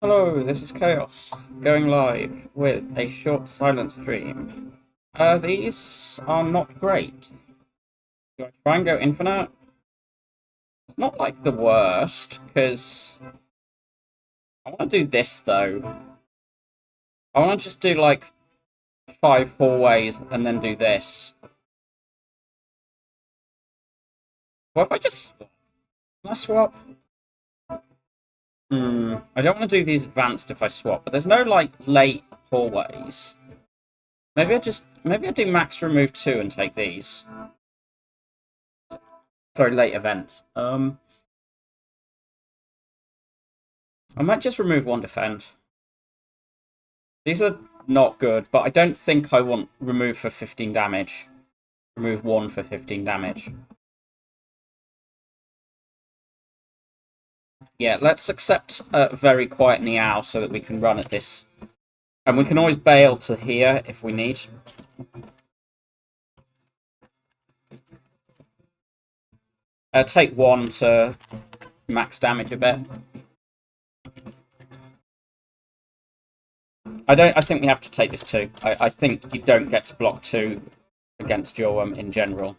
Hello, this is Chaos, going live with a short silent stream. These are not great. Do I try and go infinite? It's not like the worst, because I want to do this though. I want to just do like 5 hallways and then do this. What if I just... Can I swap? I don't want to do these advanced if I swap, but there's no like late hallways. Maybe I do max remove 2 and take these. Sorry, late events. I might just remove 1 defend. These are not good, but I don't think I want remove for 15 damage. Remove 1 for 15 damage. Yeah, let's accept very quiet Niao so that we can run at this. And we can always bail to here if we need. Take 1 to max damage a bit. I think we have to take this too. I think you don't get to block 2 against your in general.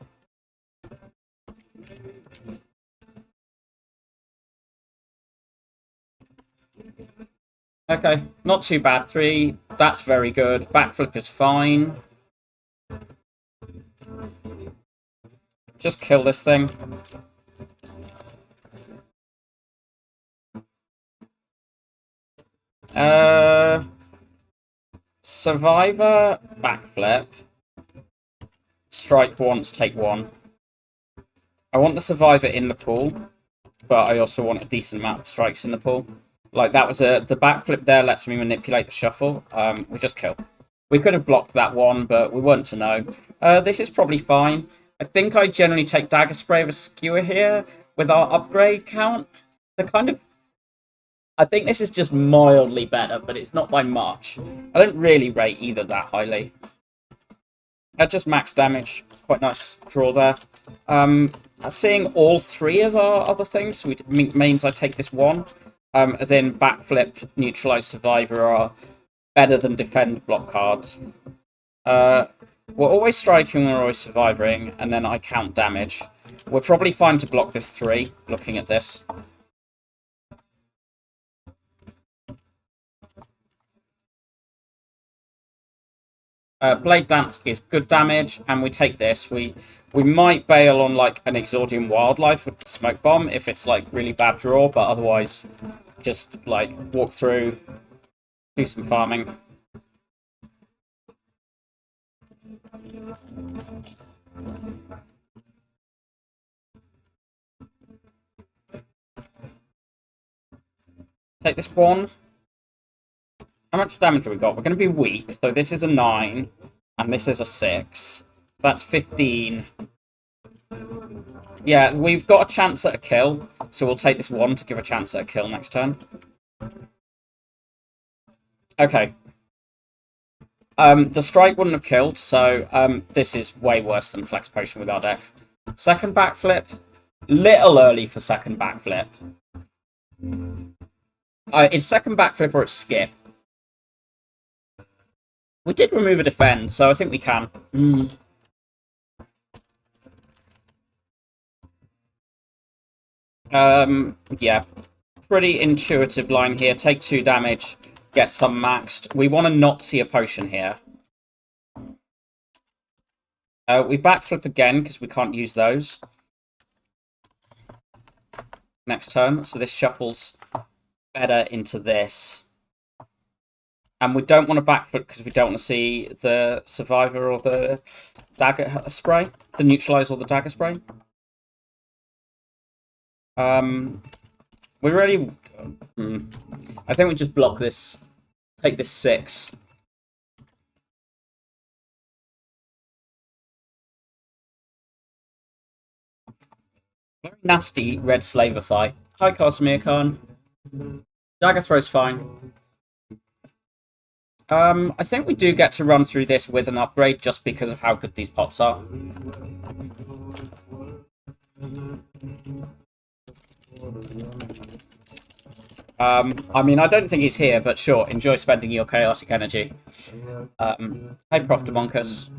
Okay, not too bad. 3, that's very good. Backflip is fine. Just kill this thing. Survivor, backflip. Strike once, take 1. I want the survivor in the pool, but I also want a decent amount of strikes in the pool. Like, that was the backflip there lets me manipulate the shuffle. We just kill. We could have blocked that one, but we weren't to know. This is probably fine. I think I generally take Dagger Spray over Skewer here with our upgrade count. I think this is just mildly better, but it's not by much. I don't really rate either that highly. Just max damage. Quite nice draw there. Seeing all 3 of our other things means I take this 1. As in backflip, neutralize, survivor are better than defend block cards. We're always striking, we're always surviving, and then I count damage. We're probably fine to block this 3, looking at this. Blade Dance is good damage, and we take this. We might bail on like an Exordium Wildlife with the Smoke Bomb if it's like really bad draw, but otherwise just like walk through, do some farming. Take this 1. How much damage have we got? We're going to be weak, so this is a 9, and this is a 6. So that's 15. Yeah, we've got a chance at a kill, so we'll take this 1 to give a chance at a kill next turn. Okay. The strike wouldn't have killed, so this is way worse than Flex Potion with our deck. Second backflip. Little early for second backflip. It's second backflip or it's skip. We did remove a defend, so I think we can. Yeah. Pretty intuitive line here. Take 2 damage, get some maxed. We want to not see a potion here. We backflip again, because we can't use those. Next turn, so this shuffles better into this. And we don't want to backflip because we don't want to see the survivor or the dagger spray, the neutralize or the dagger spray. We really... I think we just block this, take this 6. Very nasty red slaver fight. Hi, Casimir Khan. Dagger throw's fine. I think we do get to run through this with an upgrade just because of how good these pots are. I mean, I don't think he's here, but sure, enjoy spending your chaotic energy. Hey, Prof. Demonkus.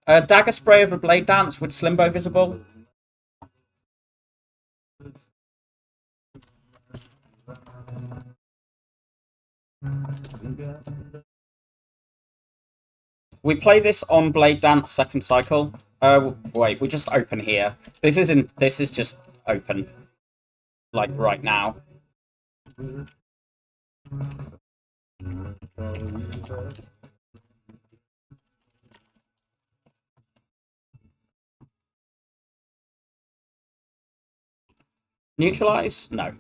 Dagger spray over blade dance with Slimbo visible. We play this on blade dance second cycle. Wait, we just open here. This isn't. This is just open, like right now. Neutralize? No.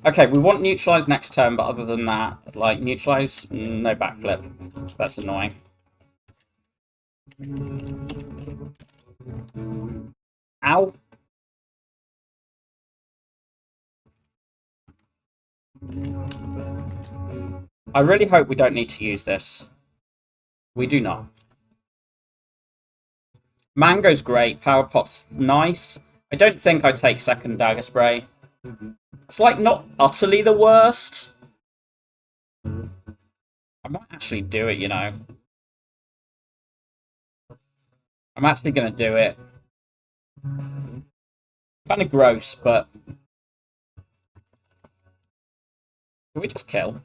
Okay, we want neutralize next turn, but other than that, like neutralize, no backflip. That's annoying. Ow. I really hope we don't need to use this. We do not. Mango's great. Power Pot's nice. I don't think I take second Dagger Spray. It's like not utterly the worst. I might actually do it, you know. I'm actually going to do it. Kind of gross, but... Can we just kill?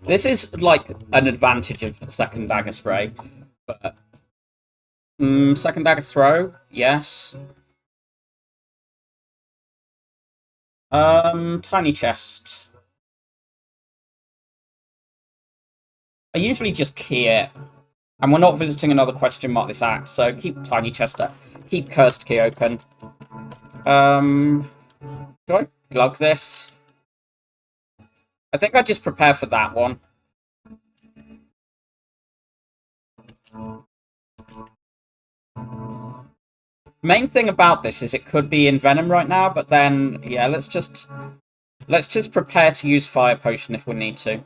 This is like an advantage of second Dagger Spray. But... second Dagger Throw? Yes. Tiny Chest. I usually just key it. And we're not visiting another question mark this act, so keep Tiny Chest up. Keep Cursed Key open. Do I glug this? I think I just prepare for that one. Main thing about this is it could be in Venom right now, but then, yeah, let's just prepare to use Fire Potion if we need to.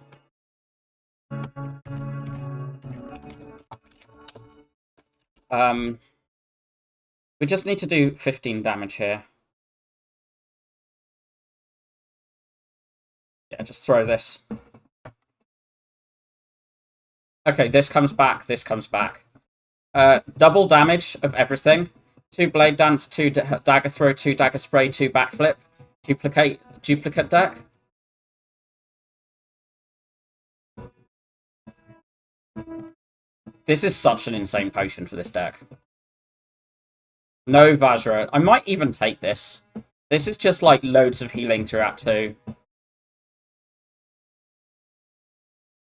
We just need to do 15 damage here. Yeah, just throw this. Okay, this comes back, this comes back. Double damage of everything. 2 Blade Dance, 2 Dagger Throw, 2 Dagger Spray, 2 Backflip. Duplicate deck. This is such an insane potion for this deck. No Vajra. I might even take this. This is just like loads of healing throughout 2.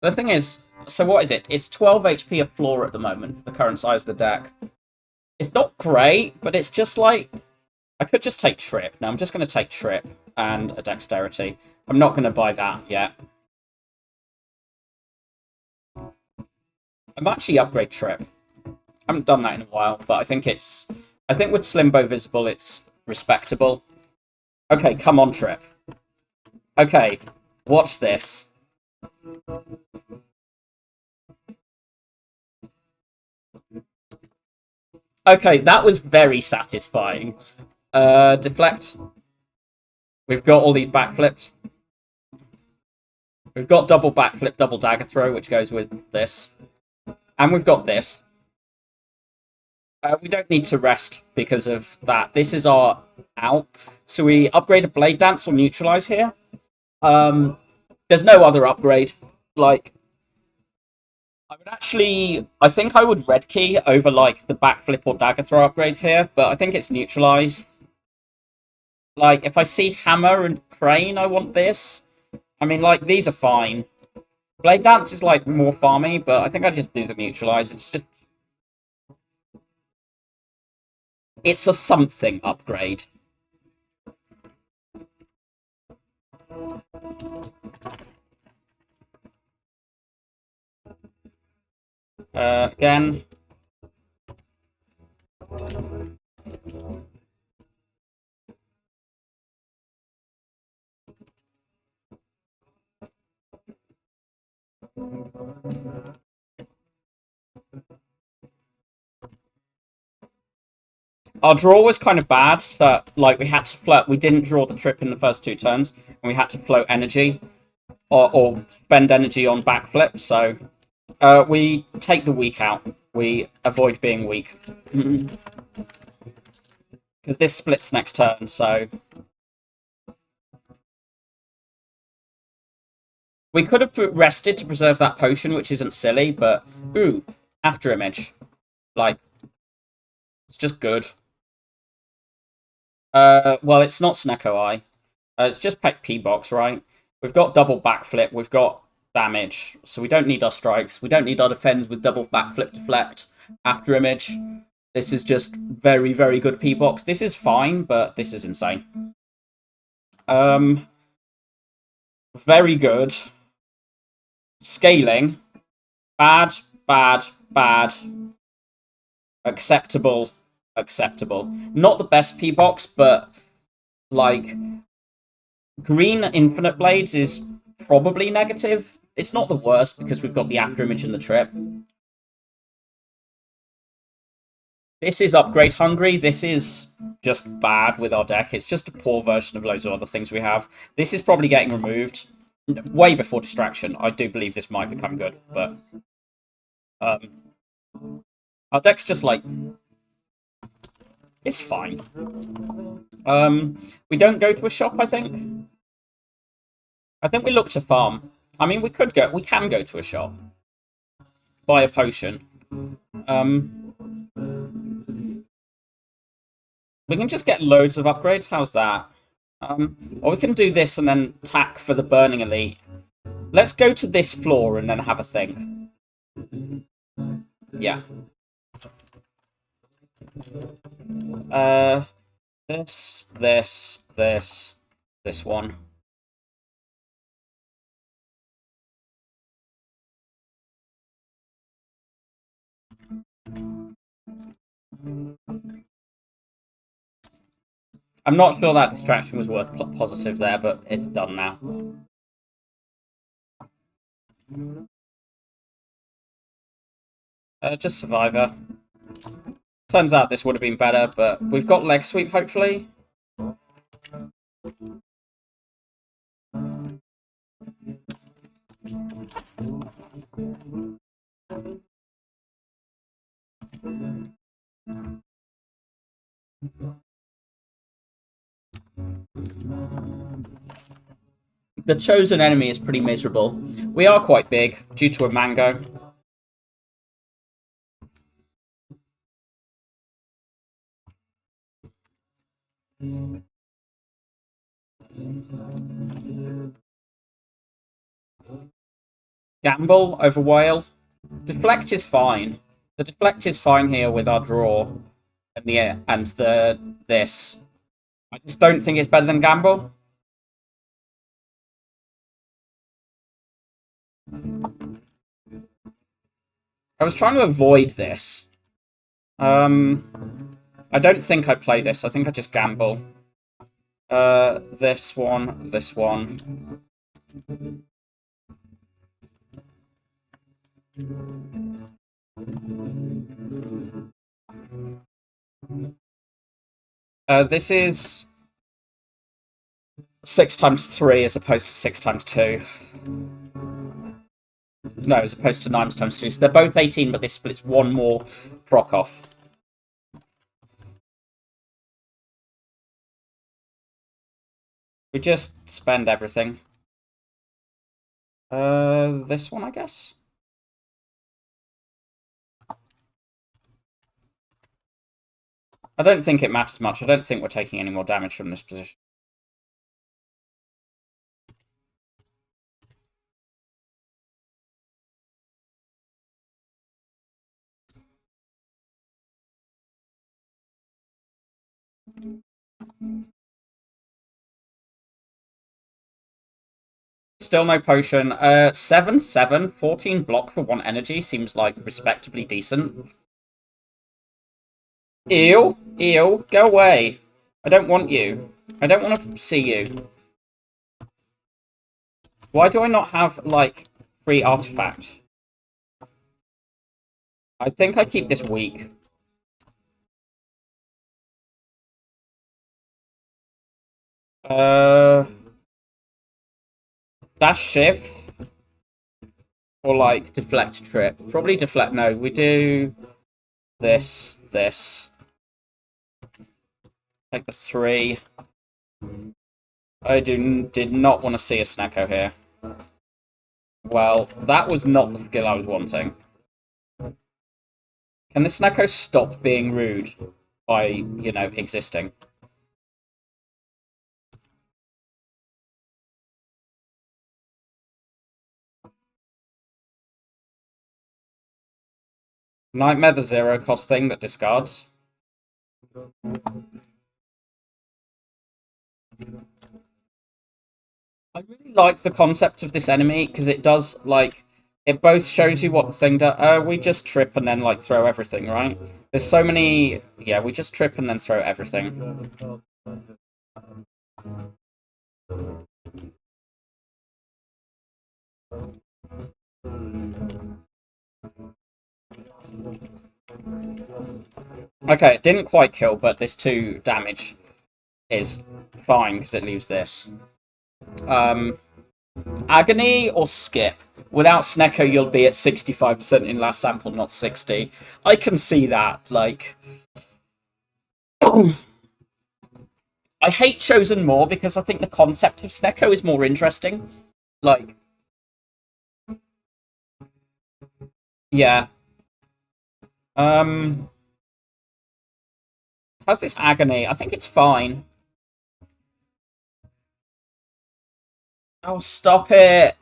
The thing is, so what is it? It's 12 HP of floor at the moment, the current size of the deck. It's not great, but it's just like... I could just take Trip. Now I'm just going to take Trip and a Dexterity. I'm not going to buy that yet. I might actually upgrade Trip. I haven't done that in a while, but I think it's... I think with Slimbo visible, it's respectable. Okay, come on, Trip. Okay, watch this. Okay, that was very satisfying. Deflect. We've got all these backflips. We've got double backflip, double dagger throw, which goes with this. And we've got this. We don't need to rest because of that. This is our out. So we upgrade a Blade Dance or Neutralize here. There's no other upgrade. Like, I would actually... I think I would red key over, like, the backflip or dagger throw upgrades here, but I think it's Neutralize. Like, if I see Hammer and Crane, I want this. I mean, like, these are fine. Blade Dance is, like, more farmy, but I think I just do the Neutralize. It's just... It's a something upgrade. Again. Our draw was kind of bad, so like we had to float. We didn't draw the trip in the first 2 turns, and we had to float energy or spend energy on backflip. So we take the weak out. We avoid being weak because this splits next turn. So we could have rested to preserve that potion, which isn't silly, but ooh, after image, like it's just good. Well, it's not Snecko Eye. It's just P box, right? We've got double backflip. We've got damage, so we don't need our strikes. We don't need our defends with double backflip deflect after image. This is just very, very good P box. This is fine, but this is insane. Very good. Scaling. Bad, bad, bad. Acceptable, acceptable. Not the best P box, but like green infinite blades is probably negative. It's not the worst because we've got the after image and the trip. This is upgrade hungry. This is just bad with our deck. It's just a poor version of loads of other things we have. This is probably getting removed way before distraction. I do believe this might become good, but our deck's just like it's fine. We don't go to a shop, I think. I think we look to farm. I mean, we can go to a shop. Buy a potion. We can just get loads of upgrades. How's that? Or we can do this and then tack for the Burning Elite. Let's go to this floor and then have a think. Yeah. This one. I'm not sure that distraction was worth positive there, but it's done now. Just Survivor. Turns out this would have been better, but we've got leg sweep, hopefully. The chosen enemy is pretty miserable. We are quite big, due to a mango. Gamble over whale. Deflect is fine. The deflect is fine here with our draw and this. I just don't think it's better than gamble. I was trying to avoid this. I don't think I play this. I think I just gamble. This one, this one. This is 6 times 3 as opposed to 6 times 2. No, as opposed to 9 times 2. So they're both 18, but this splits one more proc off. We just spend everything. This one, I guess? I don't think it matters much. I don't think we're taking any more damage from this position. Still no potion. 7/7, 14 block for 1 energy seems like respectably decent. Ew, ew, go away. I don't want you. I don't want to see you. Why do I not have, like, free artifact? I think I keep this weak. Dash shift or like deflect trip. Probably deflect. No, we do this. Like the 3. I did not want to see a Snecko here. Well, that was not the skill I was wanting. Can the Snecko stop being rude by, you know, existing? Nightmare the 0 cost thing that discards. I really like the concept of this enemy because it does, like, it both shows you what the thing does. We just trip and then, like, throw everything, right? There's so many. Yeah, we just trip and then throw everything. Okay, it didn't quite kill, but this 2 damage is fine because it leaves this. Agony or skip? Without Snecko, you'll be at 65% in last sample, not 60. I can see that. Like, I hate Chosen more because I think the concept of Snecko is more interesting. Like, yeah. How's this Agony? I think it's fine. Oh, stop it!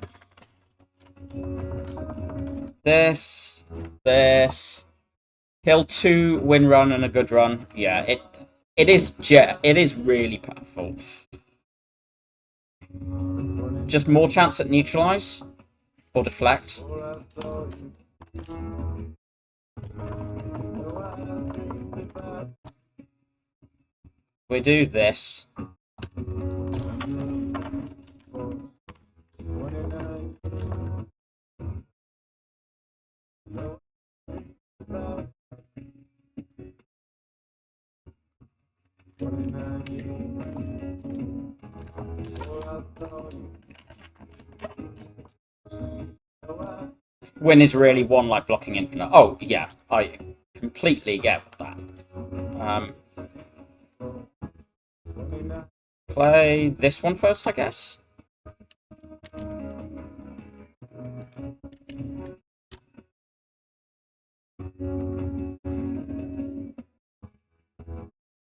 This. Kill 2, win run, and a good run. Yeah, it is really powerful. Just more chance at neutralize or deflect. We do this. Win is really one like blocking infinite. Oh, yeah, I completely get that. Play this one first, I guess.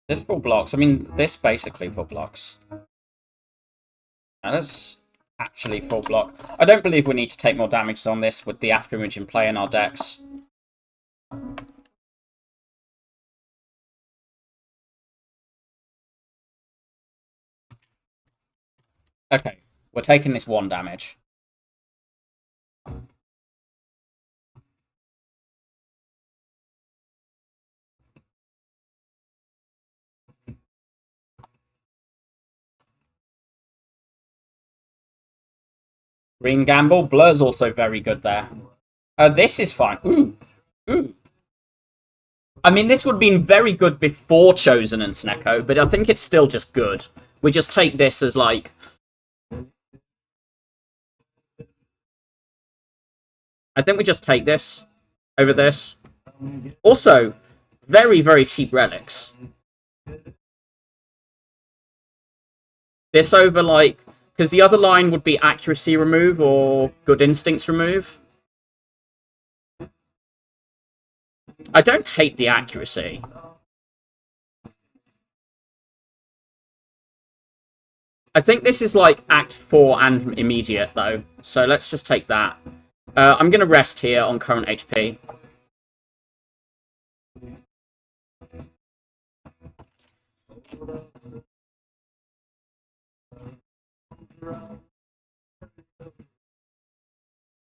This full blocks. I mean, this basically full blocks. Now that's actually full block. I don't believe we need to take more damage on this with the afterimage in play in our decks. Okay, we're taking this 1 damage. Green Gamble. Blur's also very good there. This is fine. Ooh. I mean, this would have been very good before Chosen and Snecko, but I think it's still just good. We just take this as, like... I think we just take this over this. Also, very, very cheap relics. This over, like... Because the other line would be accuracy remove or good instincts remove. I don't hate the accuracy. I think this is like Act 4 and immediate, though. So let's just take that. I'm going to rest here on current HP.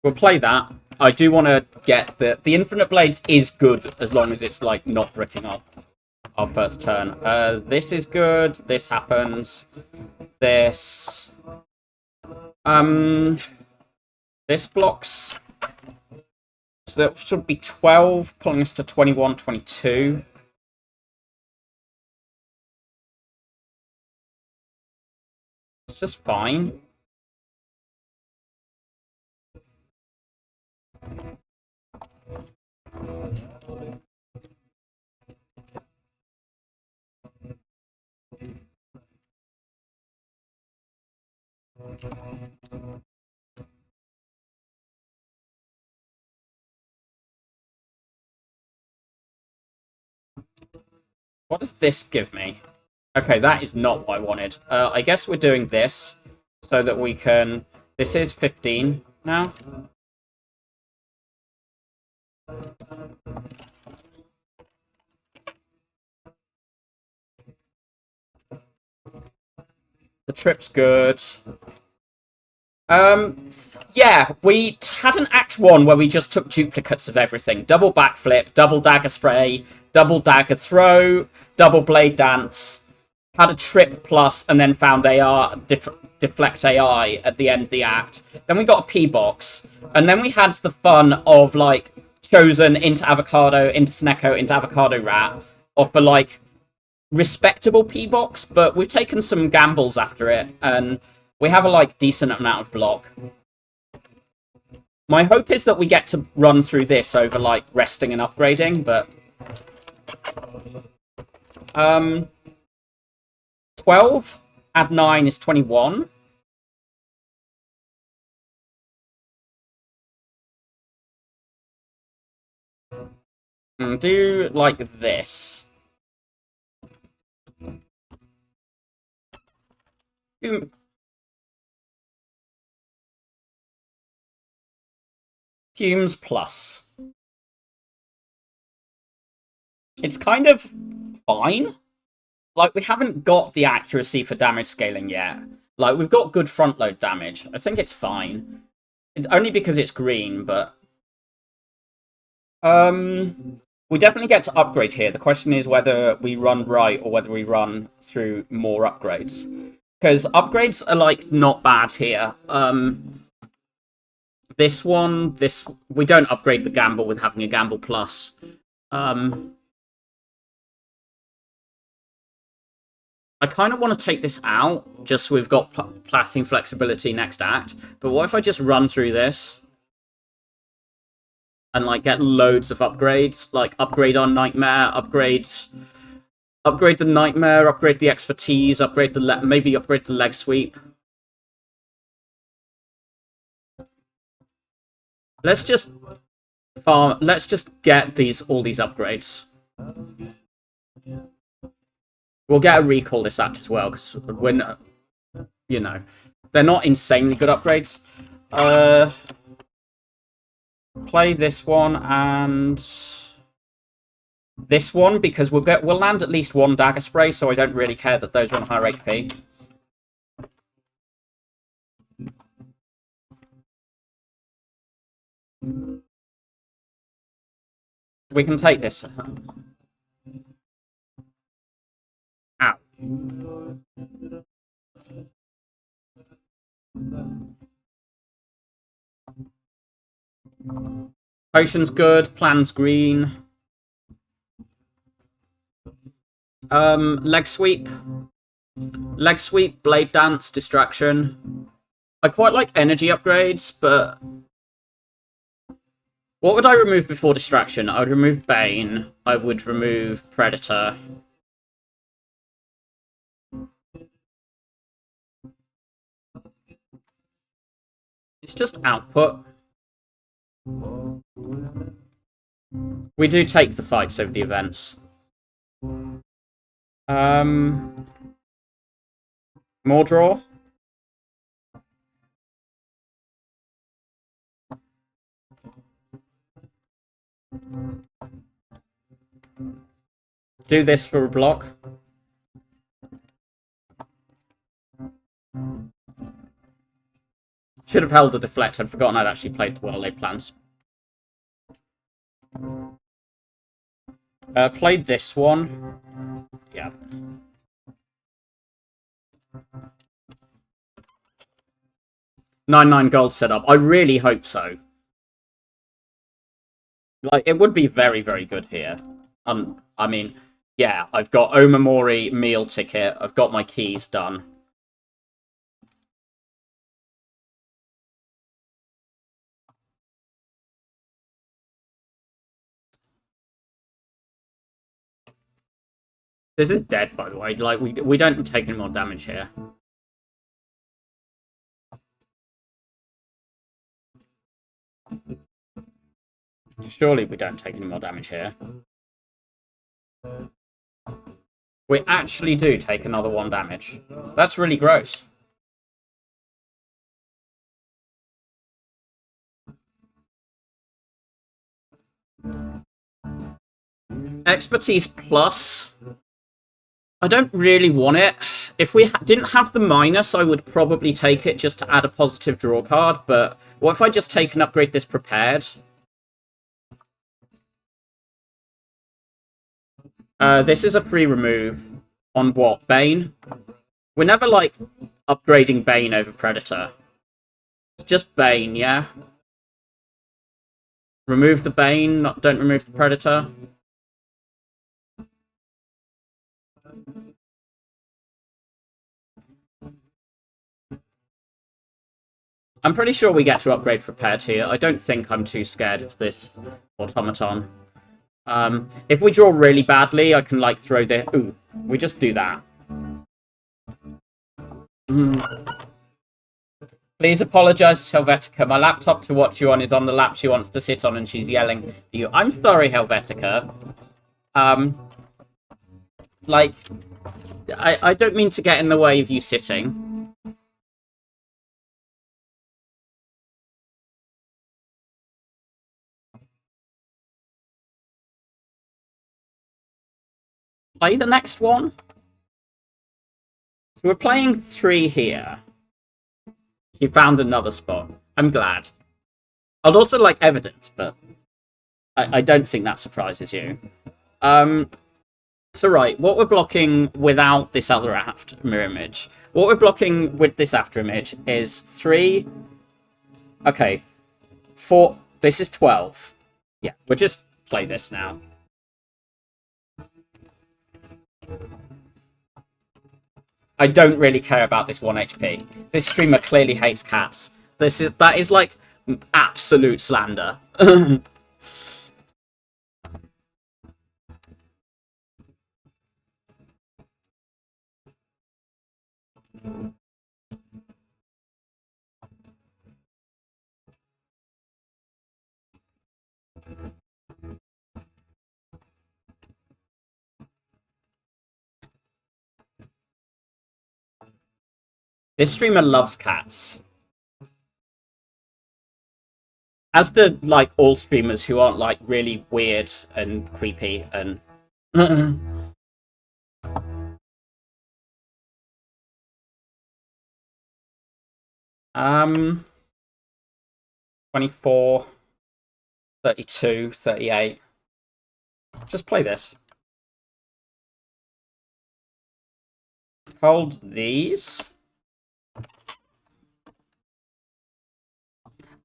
We'll play that. I do want to get the Infinite Blades is good as long as it's like not bricking up our first turn. This is good. This happens. This. This blocks So that should be 12, pulling us to 21, 22. It's just fine. What does this give me? Okay, that is not what I wanted. I guess we're doing this so that we can... This is 15 now. The trip's good. Yeah, we had an Act 1 where we just took duplicates of everything. Double backflip, double dagger spray, double dagger throw, double blade dance. Had a trip plus, and then found AR, deflect AI at the end of the act. Then we got a P-box. And then we had the fun of, like, Chosen into Avocado, into Snecko, into Avocado Rat. Or for, like, respectable P-box, but we've taken some gambles after it, and we have a, like, decent amount of block. My hope is that we get to run through this over, like, resting and upgrading, but... 12, add 9 is 21. And do, like, this. Fumes plus. It's kind of fine. Like, we haven't got the accuracy for damage scaling yet. Like, we've got good front load damage. I think it's fine. It's only because it's green, but... we definitely get to upgrade here. The question is whether we run right or whether we run through more upgrades. Because upgrades are, like, not bad here. This one, we don't upgrade the gamble with having a gamble plus. I kind of want to take this out, just so we've got plastering flexibility next act. But what if I just run through this? And, like, get loads of upgrades. Like, upgrade on Nightmare, upgrade the Nightmare, upgrade the Expertise, maybe upgrade the Leg Sweep. Let's just get all these upgrades. We'll get a recall this act as well, because we're, you know, they're not insanely good upgrades. Play this one and this one, because we'll land at least one dagger spray, so I don't really care that those are on higher HP. We can take this. Ow. Potion's good, plan's green. Leg sweep. Leg sweep, blade dance, distraction. I quite like energy upgrades, but... What would I remove before distraction? I would remove Bane. I would remove Predator. It's just output. We do take the fights over the events. More draw. Do this for a block. Should have held the deflect. I'd forgotten I'd actually played well-laid plans. Played this one. Yeah. $9 gold setup. I really hope so. Like, it would be very, very good here. I mean, yeah, I've got Omamori meal ticket. I've got my keys done. This is dead, by the way. Like, we don't take any more damage here. Surely we don't take any more damage here. We actually do take another 1 damage. That's really gross. Expertise plus. I don't really want it. If we didn't have the minus, I would probably take it just to add a positive draw card, but what if I just take and upgrade this prepared? This is a free remove. On what? Bane? We're never, like, upgrading Bane over Predator. It's just Bane, yeah? Remove the Bane, don't remove the Predator. I'm pretty sure we get to upgrade prepared here. I don't think I'm too scared of this automaton. If we draw really badly, I can, like, throw the... Ooh, we just do that. Please apologise to Helvetica. My laptop to watch you on is on the lap she wants to sit on and she's yelling at you. I'm sorry, Helvetica. Like, I don't mean to get in the way of you sitting. Play the next one. So we're playing 3 here. You found another spot. I'm glad. I'd also like evidence, but I don't think that surprises you. So right, what we're blocking without this other after mirror image. What we're blocking with this after image is 3. Okay. 4. This is 12. Yeah, we'll just play this now. I don't really care about this 1 HP. This streamer clearly hates cats. That is like absolute slander. This streamer loves cats. As the, like, all streamers who aren't, like, really weird and creepy and... 24, 32, 38. Just play this. Hold these.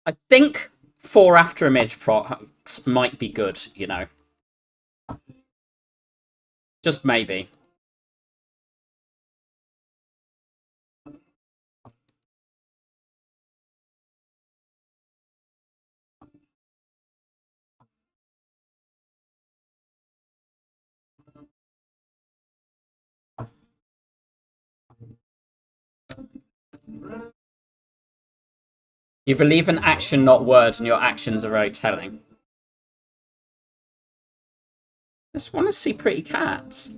I think 4 after image procs might be good, you know. Just maybe. You believe in action, not word, and your actions are very telling. I just want to see pretty cats.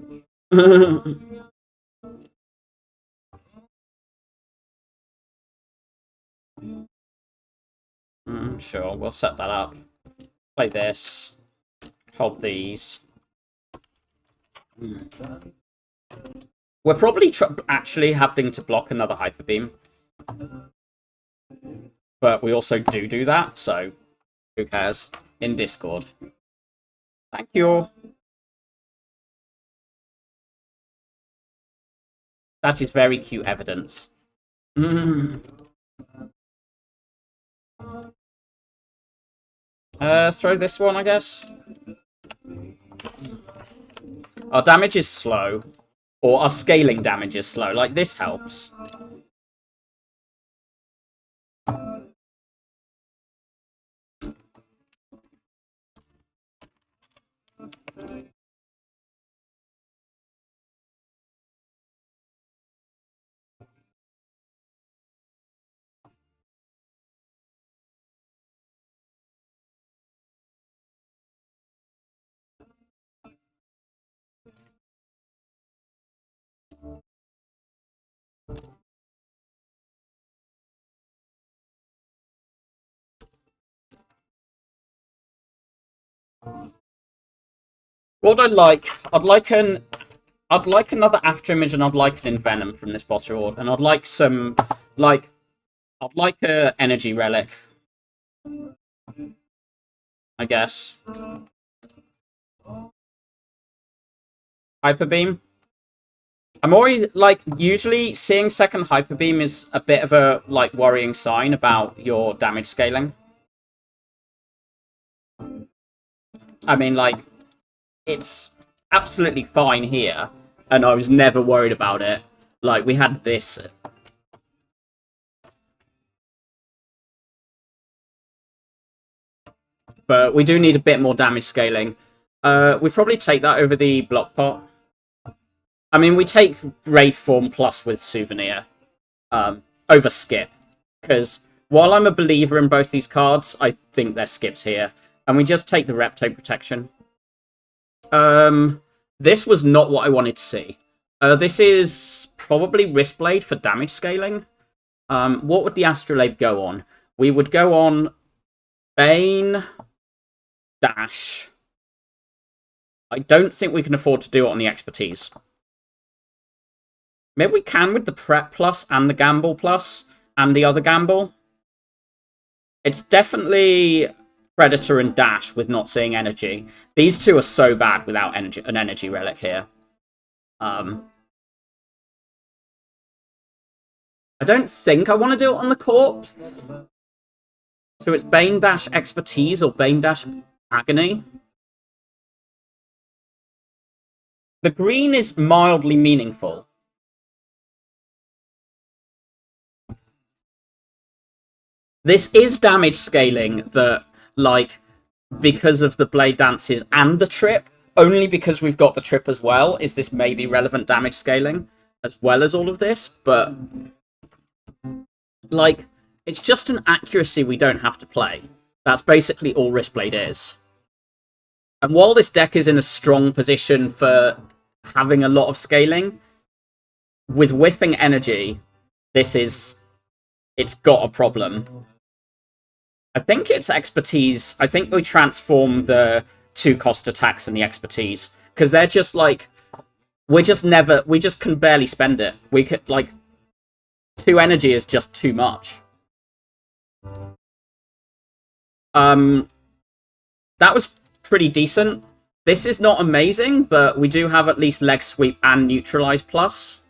Sure, we'll set that up. Play this. Hold these. We're probably actually having to block another Hyper Beam. But we also do that, so who cares? In Discord. Thank you. That is very cute evidence. Sure, Throw this one, I guess. Our damage is slow. Or our scaling damage is slow. Like, this helps. What I'd like... I'd like another Afterimage and I'd like an Envenom from this bottle. And I'd like some... Like... I'd like a Energy Relic. I guess. Hyper Beam. I'm already, like, usually seeing second Hyper Beam is a bit of a, like, worrying sign about your damage scaling. I mean, like, it's absolutely fine here, and I was never worried about it. Like, we had this. But we do need a bit more damage scaling. We probably take that over the Block Pot. I mean, we take Wraith Form plus with Souvenir over Skip. Because while I'm a believer in both these cards, I think they're skips here. And we just take the Repto Protection. This was not what I wanted to see. This is probably Wristblade for damage scaling. What would the Astrolabe go on? We would go on Bane, Dash. I don't think we can afford to do it on the Expertise. Maybe we can with the Prep Plus and the Gamble Plus and the other Gamble. It's definitely Predator and Dash with not seeing energy. These two are so bad without an energy relic here. I don't think I want to do it on the Corpse. So it's Bane Dash Expertise or Bane Dash Agony. The green is mildly meaningful. This is damage scaling that, like, because of the Blade Dances and the Trip, only because we've got the Trip as well, is this maybe relevant damage scaling, as well as all of this, but, like, it's just an accuracy we don't have to play. That's basically all Wristblade is. And while this deck is in a strong position for having a lot of scaling, with whiffing energy, it's got a problem. I think it's Expertise. I think we transform the 2-cost attacks and the Expertise. Because they're just like... we just can barely spend it. We could, like... 2 energy is just too much. That was pretty decent. This is not amazing, but we do have at least Leg Sweep and Neutralize Plus.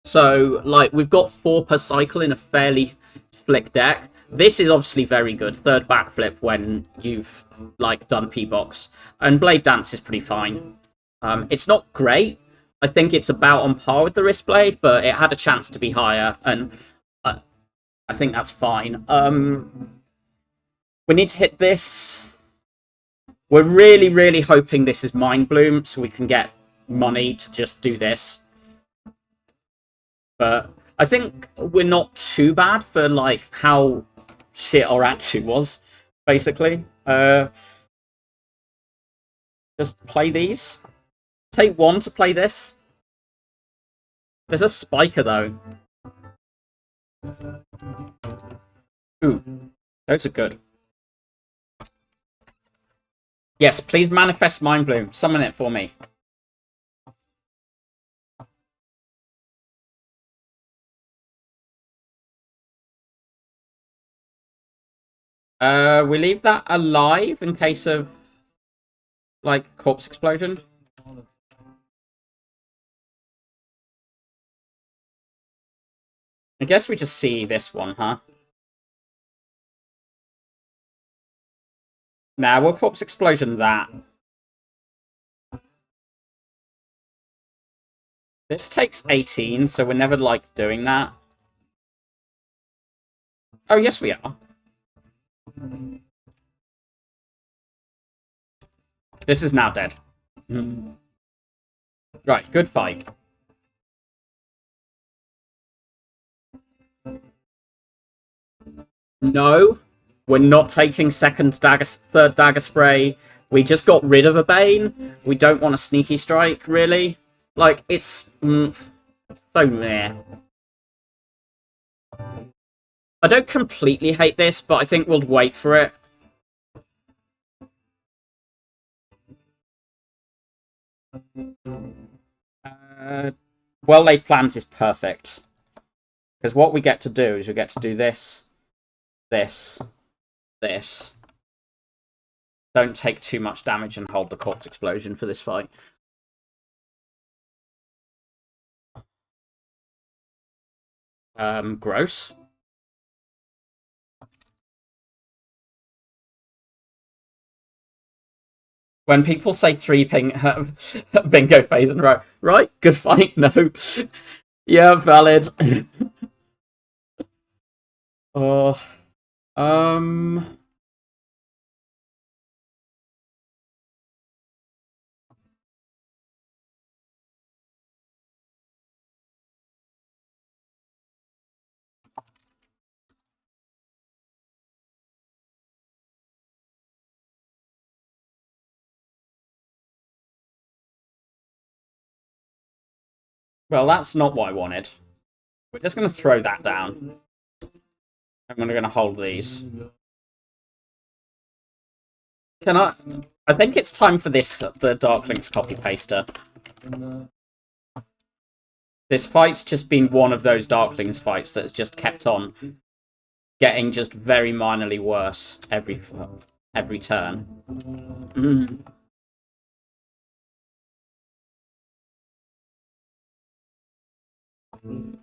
So, like, we've got 4 per cycle in a fairly slick deck. This is obviously very good. Third backflip when you've, like, done P-Box. And Blade Dance is pretty fine. It's not great. I think it's about on par with the Wristblade, but it had a chance to be higher, and I think that's fine. We need to hit this. We're really, really hoping this is Mind Bloom, so we can get money to just do this. But I think we're not too bad for, like, how shit our Atsu was, basically. Just play these. Take 1 to play this. There's a Spiker, though. Ooh, those are good. Yes, please manifest Mind Bloom. Summon it for me. We leave that alive in case of, like, corpse explosion. I guess we just see this one, huh? Nah, we'll Corpse Explosion that. This takes 18, so we're never, like, doing that. Oh, yes, we are. This is now dead. Right, good fight. No, we're not taking third dagger spray. We just got rid of a Bane. We don't want a sneaky strike, really. Like, it's so meh. I don't completely hate this, but I think we'll wait for it. Well-laid plans is perfect. Because what we get to do is we get to do this, this, this. Don't take too much damage and hold the Corpse Explosion for this fight. Gross. When people say three bingo phase in a row, right? Good fight. No. Yeah, valid. Oh, well, that's not what I wanted. We're just going to throw that down. I'm going to hold these. Can I? I think it's time for this, the Darklings copy paster. This fight's just been one of those Darklings fights that's just kept on getting just very minorly worse every turn.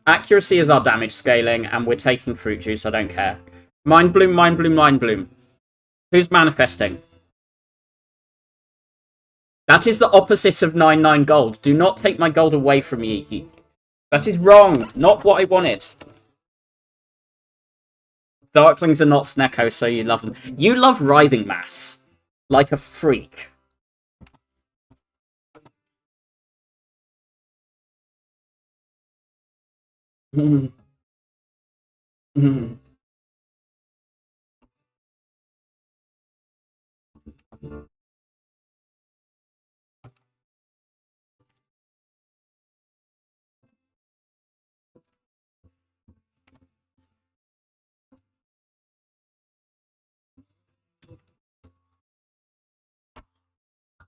Accuracy is our damage scaling, and we're taking fruit juice, I don't care. Mind Bloom, Mind Bloom, Mind Bloom. Who's manifesting? That is the opposite of 9/9 gold. Do not take my gold away from me. That is wrong. Not what I wanted. Darklings are not Snecko, so you love them. You love Writhing Mass. Like a freak.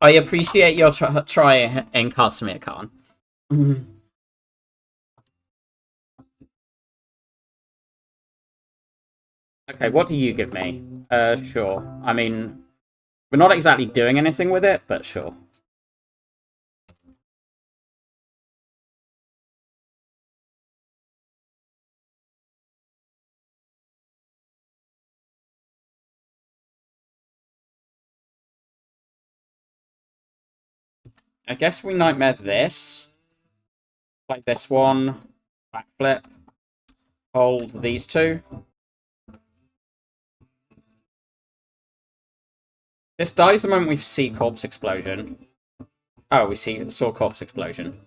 I appreciate your try in Casimir Khan. Okay, what do you give me? Sure. I mean, we're not exactly doing anything with it, but sure. I guess we nightmare this. Like this one. Backflip. Hold these two. This dies the moment we see Corpse Explosion. Oh, we saw Corpse Explosion.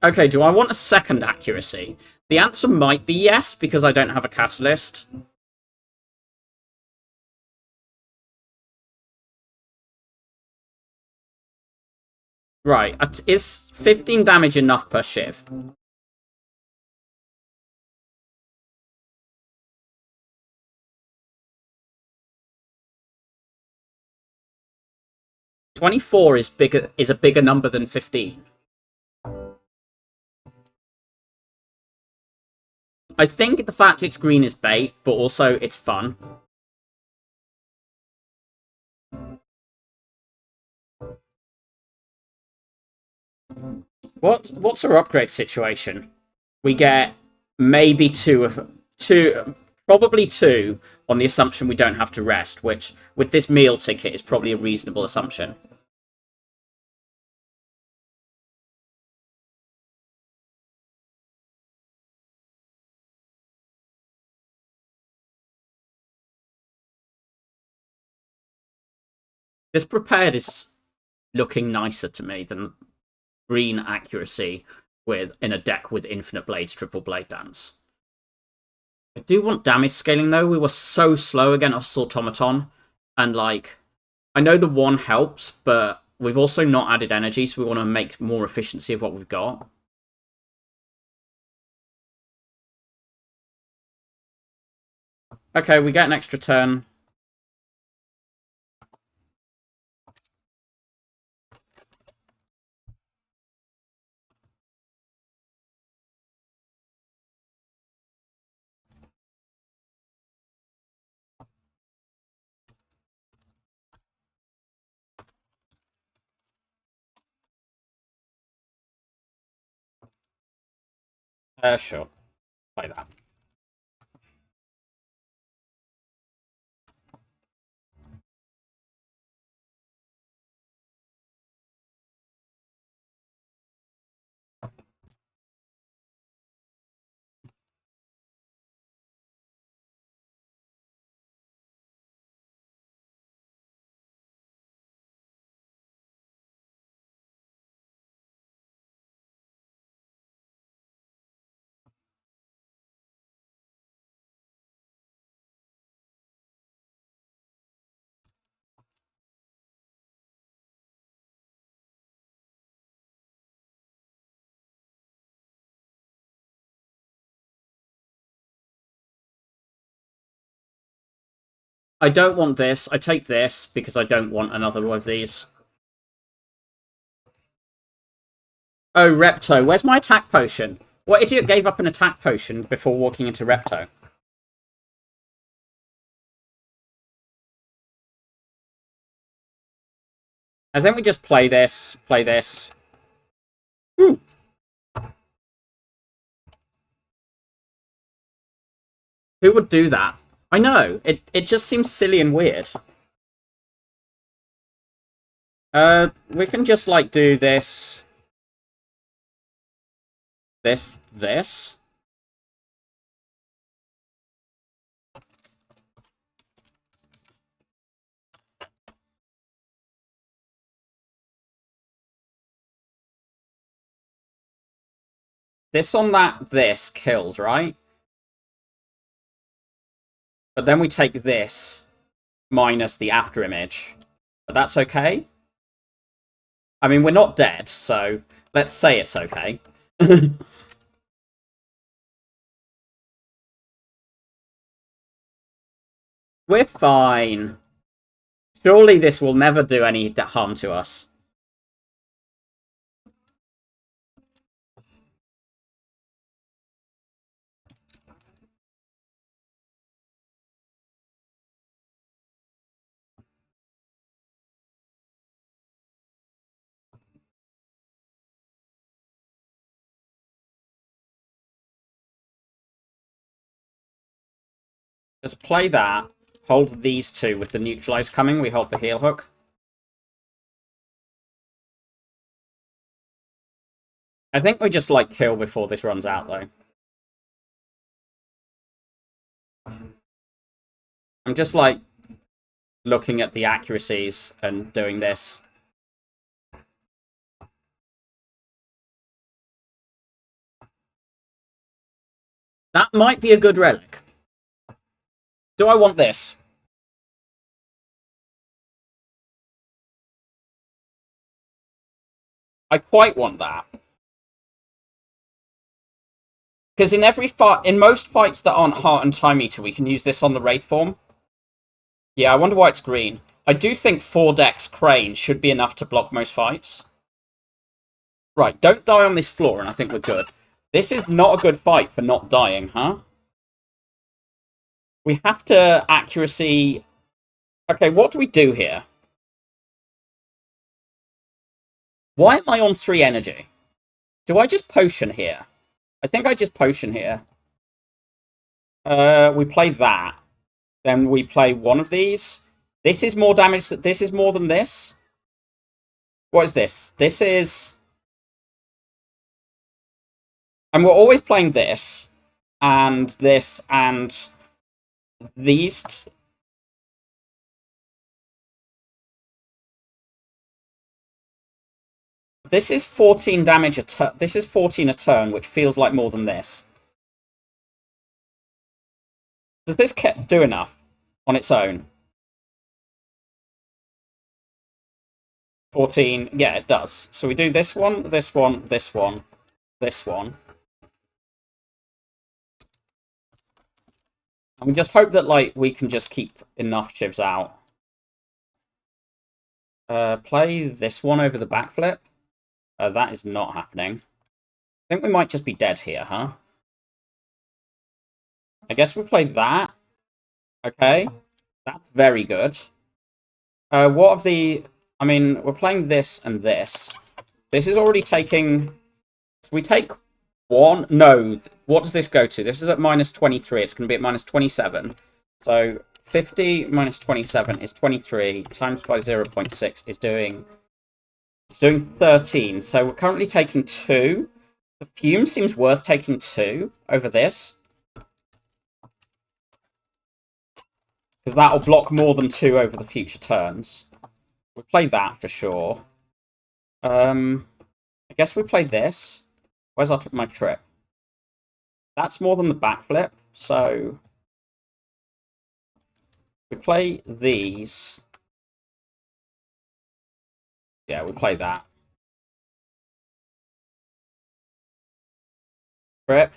Okay, do I want a second accuracy? The answer might be yes, because I don't have a catalyst. Right, is 15 damage enough per shiv? $24 is a bigger number than 15. I think the fact it's green is bait, but also it's fun. What's our upgrade situation? We get maybe probably two on the assumption we don't have to rest, which with this meal ticket is probably a reasonable assumption. This prepared is looking nicer to me than green accuracy in a deck with infinite blades, triple blade dance. I do want damage scaling though. We were so slow against automaton, and like I know the one helps, but we've also not added energy, so we want to make more efficiency of what we've got. Okay, we get an extra turn. Sure. Play that. I don't want this. I take this because I don't want another one of these. Oh, Repto. Where's my attack potion? What idiot gave up an attack potion before walking into Repto? I think we just play this. Play this. Whew. Who would do that? I know. It just seems silly and weird. We can just, like, do this. This. This on that, this kills, right? But then we take this minus the after image. But that's okay? I mean, we're not dead, so let's say it's okay. We're fine. Surely this will never do any harm to us. Just play that. Hold these two with the neutralize coming. We hold the heal hook. I think we just, like, kill before this runs out, though. I'm just, like, looking at the accuracies and doing this. That might be a good relic. Do I want this? I quite want that. Because in most fights that aren't Heart and Time Eater, we can use this on the Wraith form. Yeah, I wonder why it's green. I do think 4 decks Crane should be enough to block most fights. Right, don't die on this floor, and I think we're good. This is not a good fight for not dying, huh? We have to accuracy... Okay, what do we do here? Why am I on 3 energy? Do I just potion here? I think I just potion here. We play that. Then we play one of these. This is more damage. This is more than this. What is this? This is... And we're always playing this. And this and these... This is 14 damage a turn. This is 14 a turn, which feels like more than this. Does this do enough on its own? 14, yeah, it does. So we do this one, this one, this one, this one. And we just hope that, like, we can just keep enough shivs out. Play this one over the backflip. That is not happening. I think we might just be dead here, huh? I guess we play that. Okay. That's very good. What of the... I mean, we're playing this and this. This is already taking... So we take one... No. What does this go to? This is at minus 23. It's going to be at minus 27. So 50 minus 27 is 23. Times by 0.6 is doing... It's doing 13. So we're currently taking 2. The fume seems worth taking 2 over this. Because that'll block more than 2 over the future turns. We'll play that for sure. I guess we play this. Where's my trip? That's more than the backflip, so... We play these. Yeah, we play that. Trip.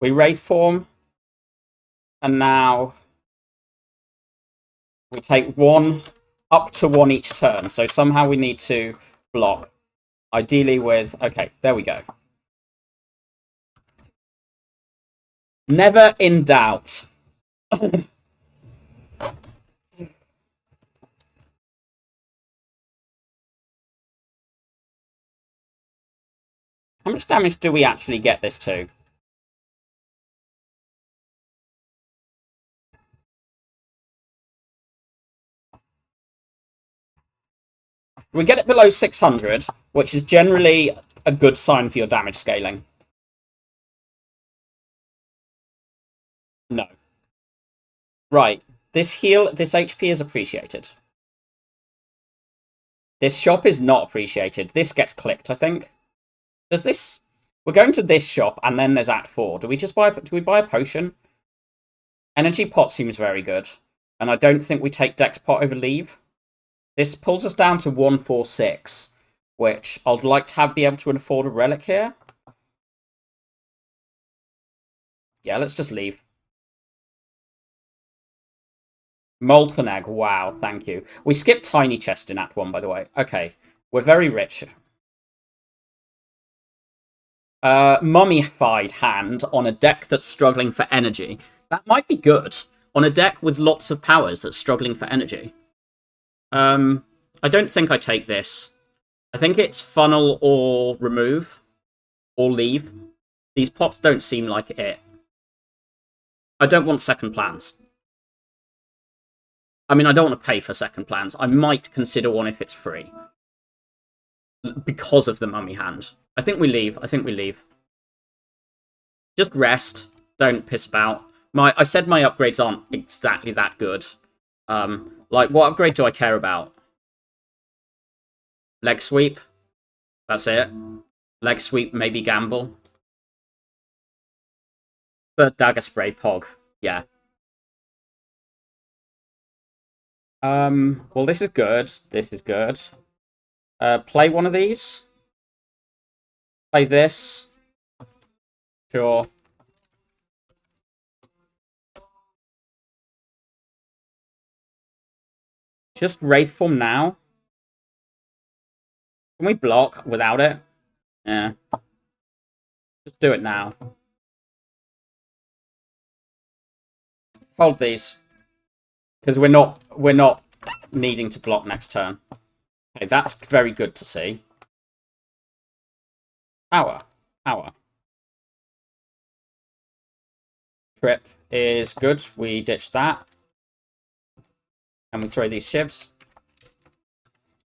We Wraith form. And now... We take one, up to 1 each turn. So somehow we need to block. Ideally with... Okay, there we go. Never in doubt. How much damage do we actually get this to? We get it below 600, which is generally a good sign for your damage scaling. No. Right. This HP is appreciated. This shop is not appreciated. This gets clicked, I think. Does this... We're going to this shop, and then there's Act 4. Do we buy a potion? Energy pot seems very good. And I don't think we take Dex pot over leave. This pulls us down to 146, which I'd like to be able to afford a relic here. Yeah, let's just leave. Molten egg, wow, thank you. We skipped Tiny Chest in Act 1, by the way. Okay, we're very rich. Mummified Hand on a deck that's struggling for energy. That might be good. On a deck with lots of powers that's struggling for energy. I don't think I take this. I think it's funnel or remove. Or leave. These pots don't seem like it. I don't want second plans. I mean, I don't want to pay for second plans. I might consider one if it's free. Because of the mummy hand. I think we leave. I think we leave. Just rest. Don't piss about. I said my upgrades aren't exactly that good. Like, what upgrade do I care about? Leg sweep. That's it. Leg sweep, maybe gamble. But dagger spray, pog. Yeah. Well, this is good. This is good. Play one of these. Play this. Sure. Just Wraith form now. Can we block without it? Yeah. Just do it now. Hold these. Because we're not needing to block next turn. Okay, that's very good to see. Power. Power. Trip is good. We ditch that. And we throw these shivs.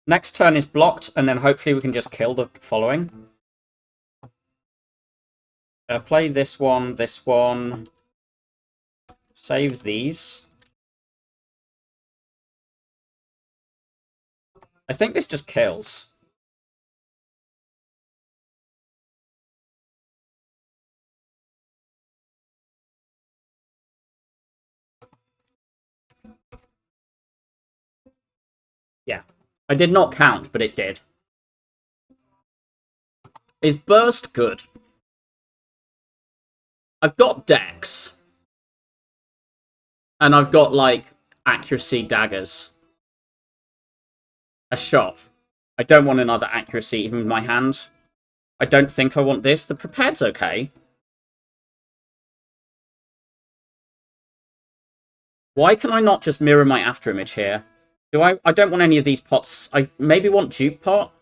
Next turn is blocked, and then hopefully we can just kill the following. Play this one, this one. Save these. I think this just kills. Yeah. I did not count, but it did. Is burst good? I've got dex. And I've got, like, accuracy daggers. A shop. I don't want another accuracy even with my hand. I don't think I want this. The prepared's okay. Why can I not just mirror my afterimage here? I don't want any of these pots. I maybe want dupe pot.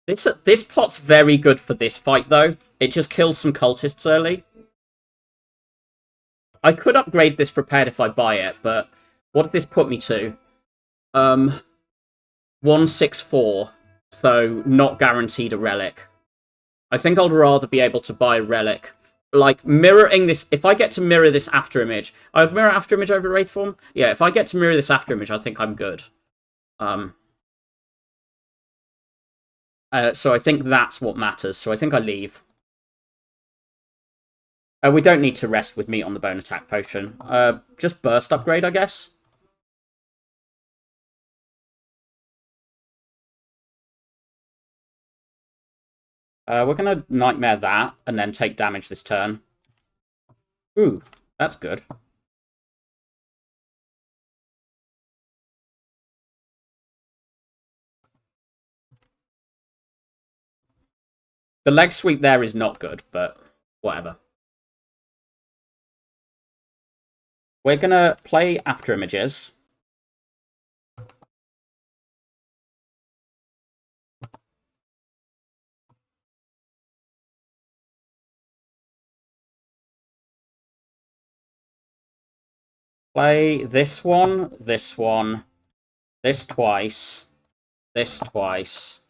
This pot's very good for this fight, though. It just kills some cultists early. I could upgrade this prepared if I buy it, but what does this put me to? 164. So not guaranteed a relic. I think I'd rather be able to buy a relic. Like, mirroring this... If I get to mirror this afterimage... I would mirror afterimage over Wraithform? Yeah, if I get to mirror this afterimage, I think I'm good. So I think that's what matters. So I think I leave. We don't need to rest with meat on the bone attack potion. Just burst upgrade, I guess. We're going to Nightmare that, and then take damage this turn. Ooh, that's good. The leg sweep there is not good, but whatever. We're going to play Afterimages. Play this one, this twice, this twice.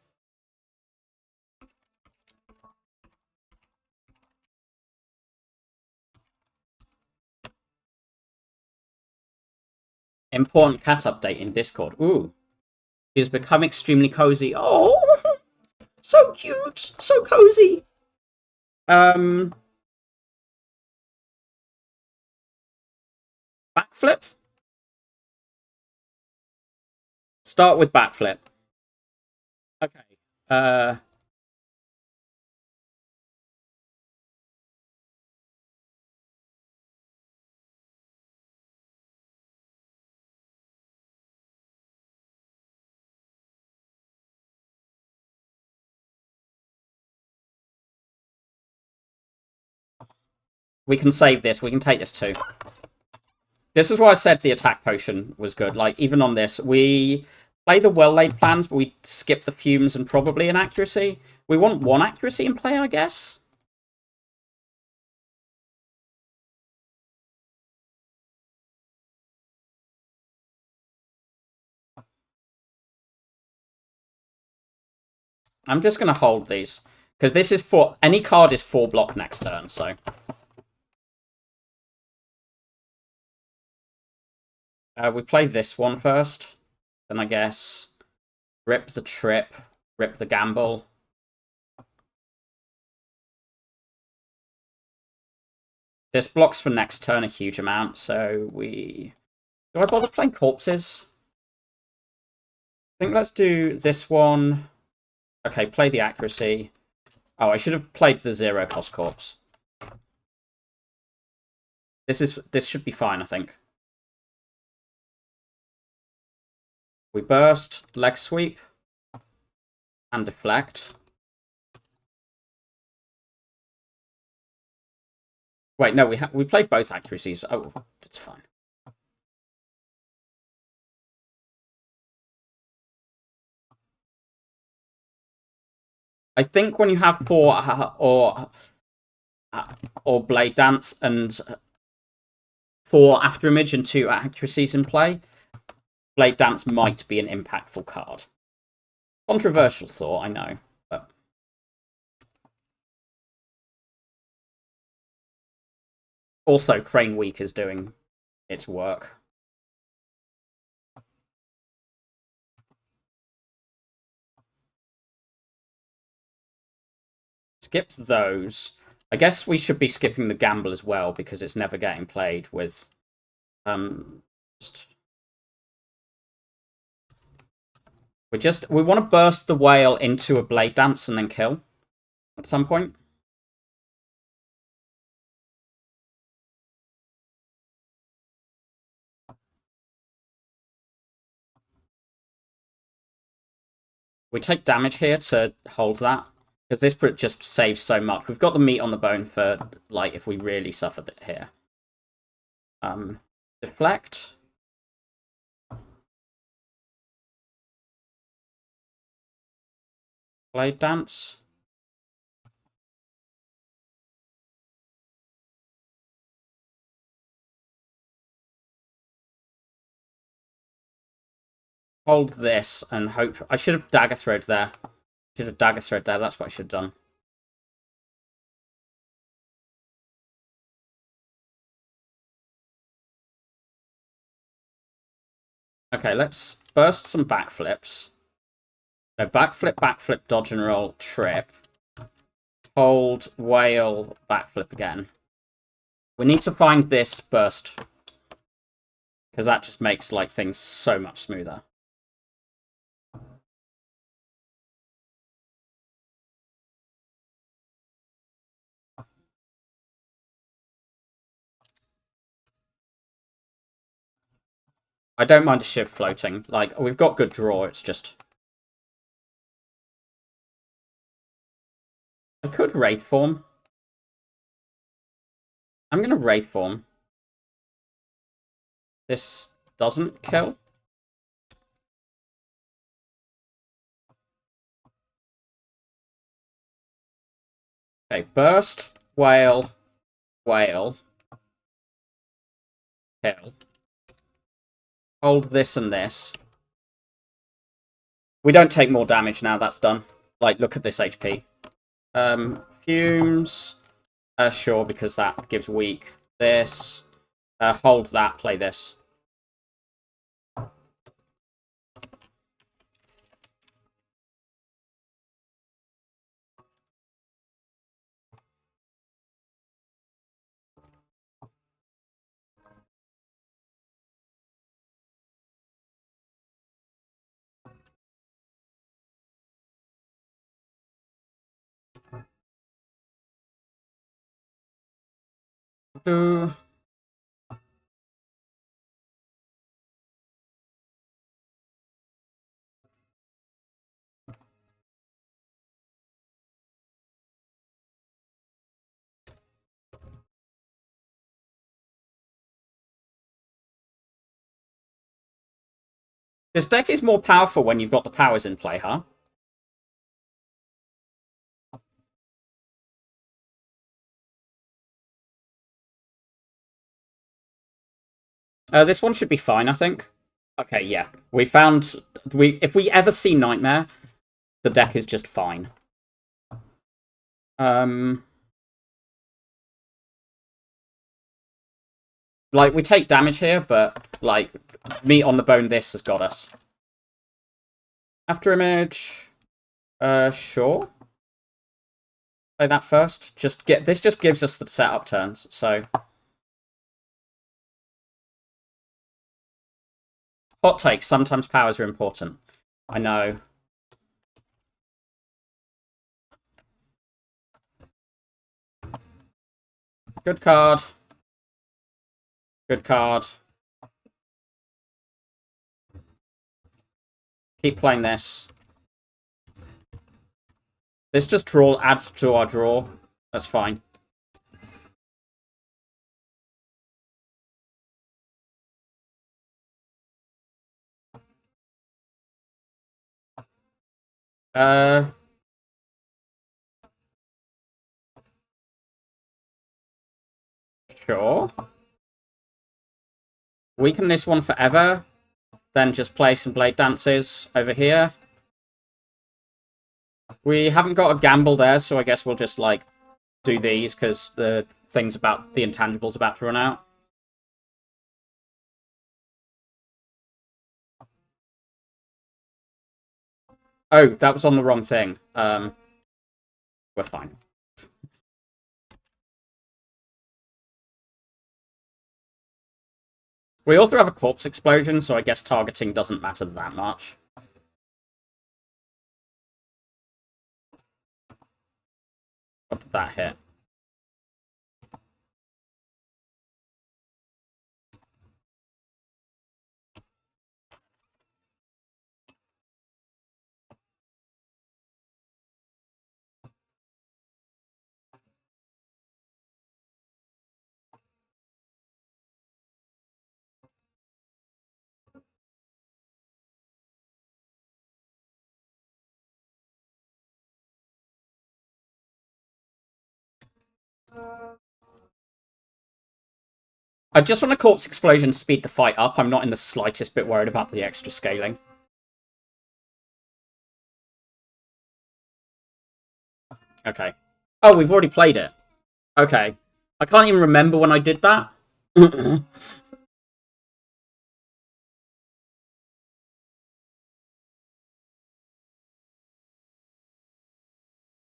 Important cat update in Discord. Ooh. He's become extremely cozy. Oh, so cute, so cozy. Backflip? Start with backflip. Okay. We can save this. We can take this too. This is why I said the attack potion was good. Like, even on this, we play the well-laid plans, but we skip the fumes and probably an accuracy. We want one accuracy in play, I guess. I'm just going to hold these. Because this is for... Any card is 4 block next turn, so... we play this one first. Then I guess... Rip the trip. Rip the gamble. This blocks for next turn a huge amount, so we... Do I bother playing corpses? I think let's do this one. Okay, play the accuracy. Oh, I should have played the 0-cost corpse. This should be fine, I think. We burst, leg sweep, and deflect. Wait, no, we played both accuracies. Oh, it's fine. I think when you have 4 or Blade Dance and 4 After Image and 2 Accuracies in play, Blade Dance might be an impactful card. Controversial thought, I know. But... also, Crane Week is doing its work. Skip those. I guess we should be skipping the Gamble as well, because it's never getting played with... We want to burst the whale into a Blade Dance and then kill at some point. We take damage here to hold that, because this just saves so much. We've got the meat on the bone for, like, if we really suffer it here. Deflect. Blade Dance. Hold this and hope... I should have Dagger Thread there. Should have Dagger Thread there, that's what I should have done. Okay, let's burst some backflips. No, backflip, dodge and roll, trip. Hold, whale, backflip again. We need to find this burst, because that just makes, like, things so much smoother. I don't mind a shift floating. Like, we've got good draw, it's just... I could Wraith Form. I'm gonna Wraith Form. This doesn't kill. Okay, burst, whale, whale, kill. Hold this and this. We don't take more damage now, that's done. Like, look at this HP. Fumes. Sure, because that gives weak. This. Hold that, play this. Do. This deck is more powerful when you've got the powers in play, huh? This one should be fine, I think. Okay, yeah. We found... If we ever see Nightmare, the deck is just fine. Like, we take damage here, but, like, meat on the bone, this has got us. After Image... sure. Play that first. This just gives us the setup turns, so... Hot take, sometimes powers are important. I know. Good card. Good card. Keep playing this. This just adds to our draw. That's fine. Sure. Weaken this one forever. Then just play some Blade Dances over here. We haven't got a gamble there, so I guess we'll just, like, do these, because the things about the intangibles about to run out. Oh, that was on the wrong thing. We're fine. We also have a corpse explosion, so I guess targeting doesn't matter that much. What did that hit? I just want a corpse explosion to speed the fight up. I'm not in the slightest bit worried about the extra scaling. Okay. Oh, we've already played it. Okay. I can't even remember when I did that.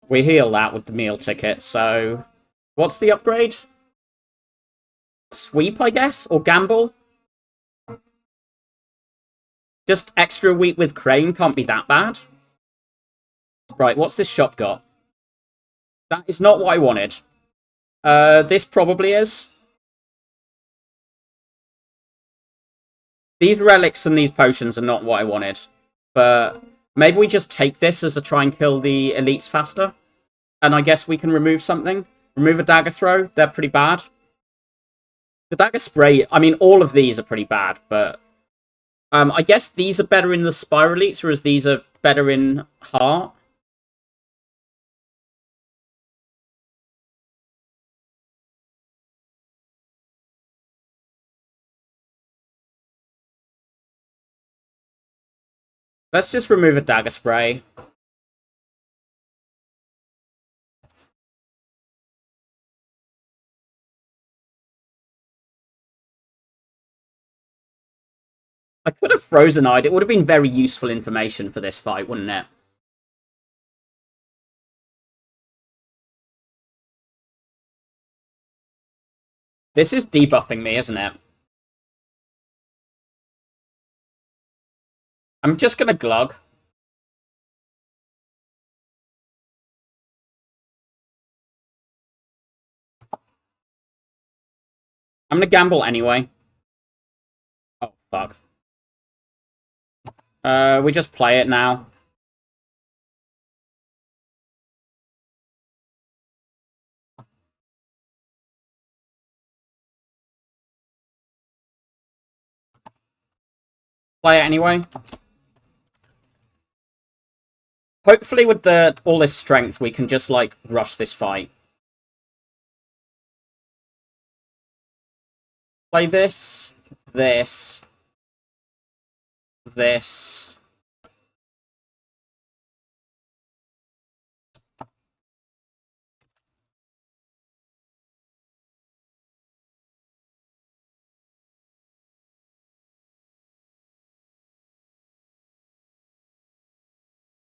We heal that with the meal ticket, so... What's the upgrade? Sweep, I guess? Or gamble? Just extra wheat with Crane can't be that bad. Right, what's this shop got? That is not what I wanted. This probably is. These relics and these potions are not what I wanted. But maybe we just take this as a try and kill the elites faster. And I guess we can remove something. Remove a dagger throw. They're pretty bad. The dagger spray, I mean, all of these are pretty bad, but... I guess these are better in the Spire elites, whereas these are better in Heart. Let's just remove a dagger spray. I could have frozen eyed. It would have been very useful information for this fight, wouldn't it? This is debuffing me, isn't it? I'm just gonna glug. I'm gonna gamble anyway. Oh, fuck. We just play it now. Play it anyway. Hopefully with all this strength, we can just, like, rush this fight. Play this, this, this.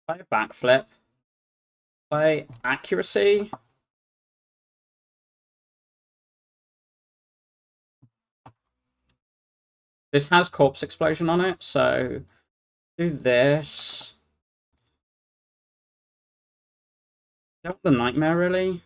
Play a backflip. Play accuracy. This has corpse explosion on it, so do this. Not the nightmare, really.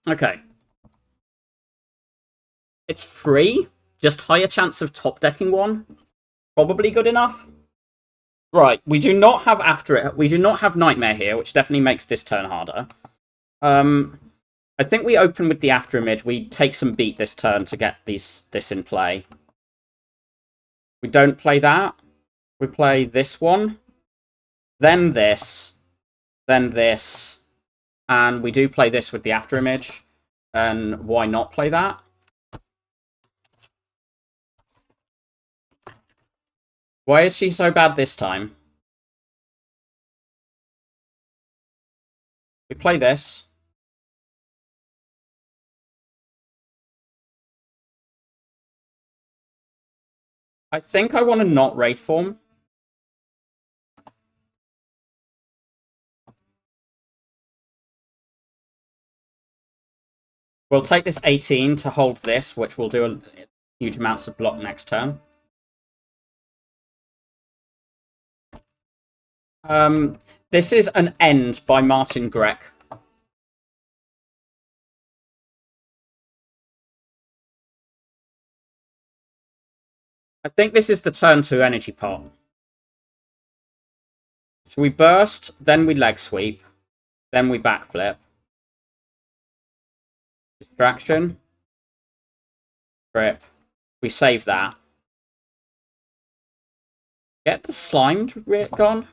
Okay. It's free, just higher chance of top decking one. Probably good enough. Right, we do not have after it. We do not have Nightmare here, which definitely makes this turn harder. I think we open with the after image. We take some beat this turn to get this in play. We don't play that. We play this one, then this, and we do play this with the after image. And why not play that? Why is she so bad this time? We play this. I think I want to not Wraith form. We'll take this 18 to hold this, which will do huge amounts of block next turn. This is an End by Martin Grech. I think this is the turn 2 energy pot. So we burst, then we leg sweep, then we backflip. Distraction. Trip. We save that. Get the slimed gone.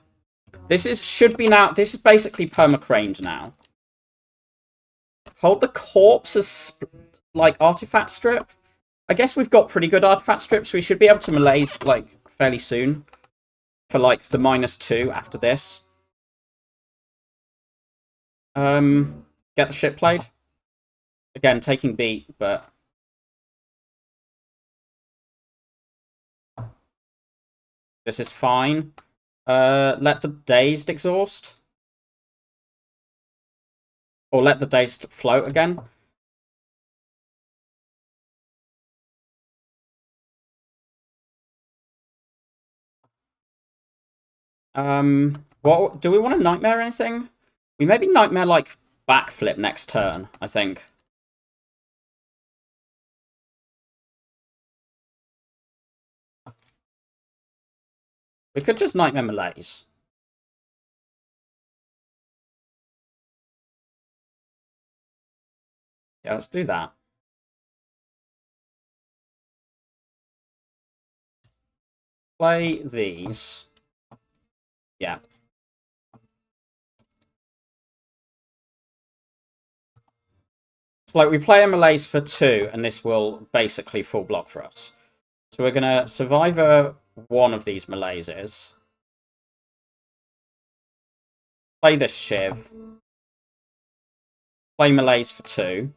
This should be now. This is basically perma-craned now. Hold the corpse as like artifact strip. I guess we've got pretty good artifact strips. We should be able to malaise like fairly soon for like the -2 after this. Get the ship played. Again, taking beat, but this is fine. Let the dazed exhaust. Or let the dazed float again. What do we want to Nightmare anything? We maybe Nightmare like backflip next turn, I think. We could just Nightmare Malaise. Yeah, let's do that. Play these. Yeah. So like we play a Malaise for 2, and this will basically full block for us. So we're gonna Survivor one of these Malaises. Play this Shiv. Play Malaise for 2.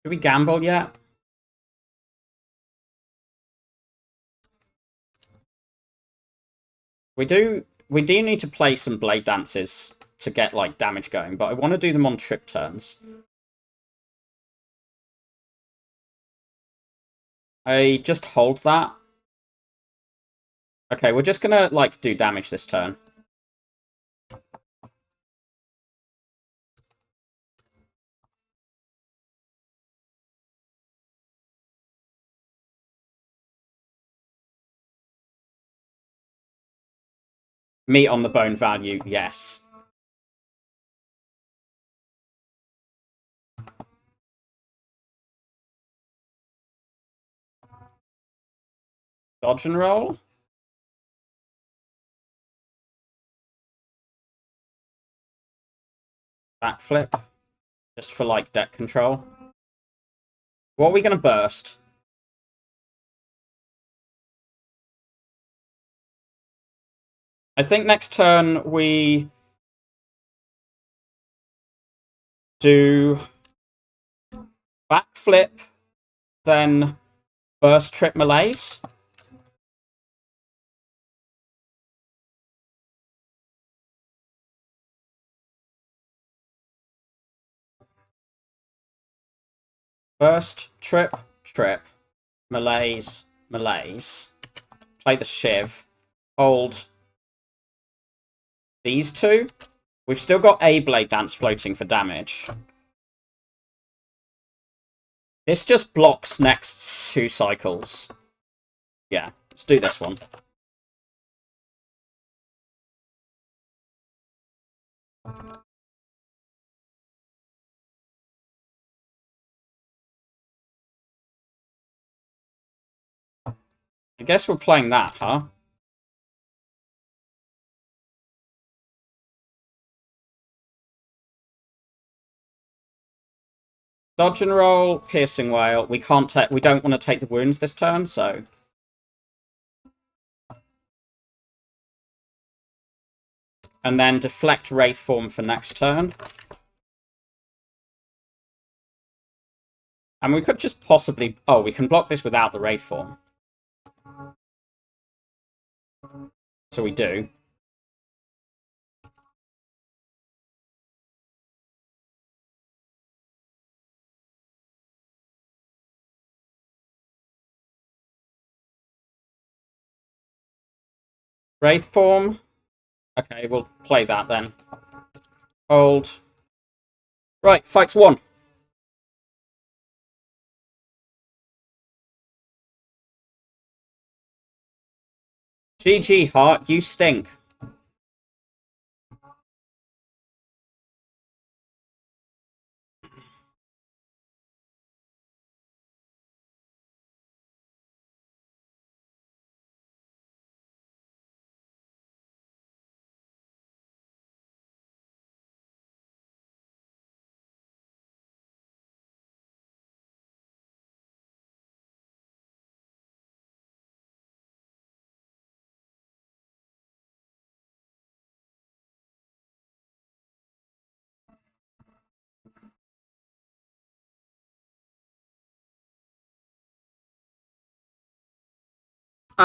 Do we gamble yet? We do need to play some Blade Dances to get like damage going, but I want to do them on trip turns. I just hold that. Okay, we're just gonna like do damage this turn. Meat on the bone value, yes. Dodge and roll. Backflip. Just for like deck control. What are we gonna burst? I think next turn we do backflip, then burst trip malaise. Burst, trip, malaise, malaise. Play the Shiv. Hold these two. We've still got a Blade Dance floating for damage. This just blocks next 2 cycles. Yeah, let's do this one. I guess we're playing that, huh? Dodge and roll, piercing whale. We can't take. We don't want to take the wounds this turn, so. And then deflect wraith form for next turn. And we could just possibly. Oh, we can block this without the wraith form. So we do. Wraith form. Okay, we'll play that then. Hold. Right, fight's 1. GG, Heart, you stink.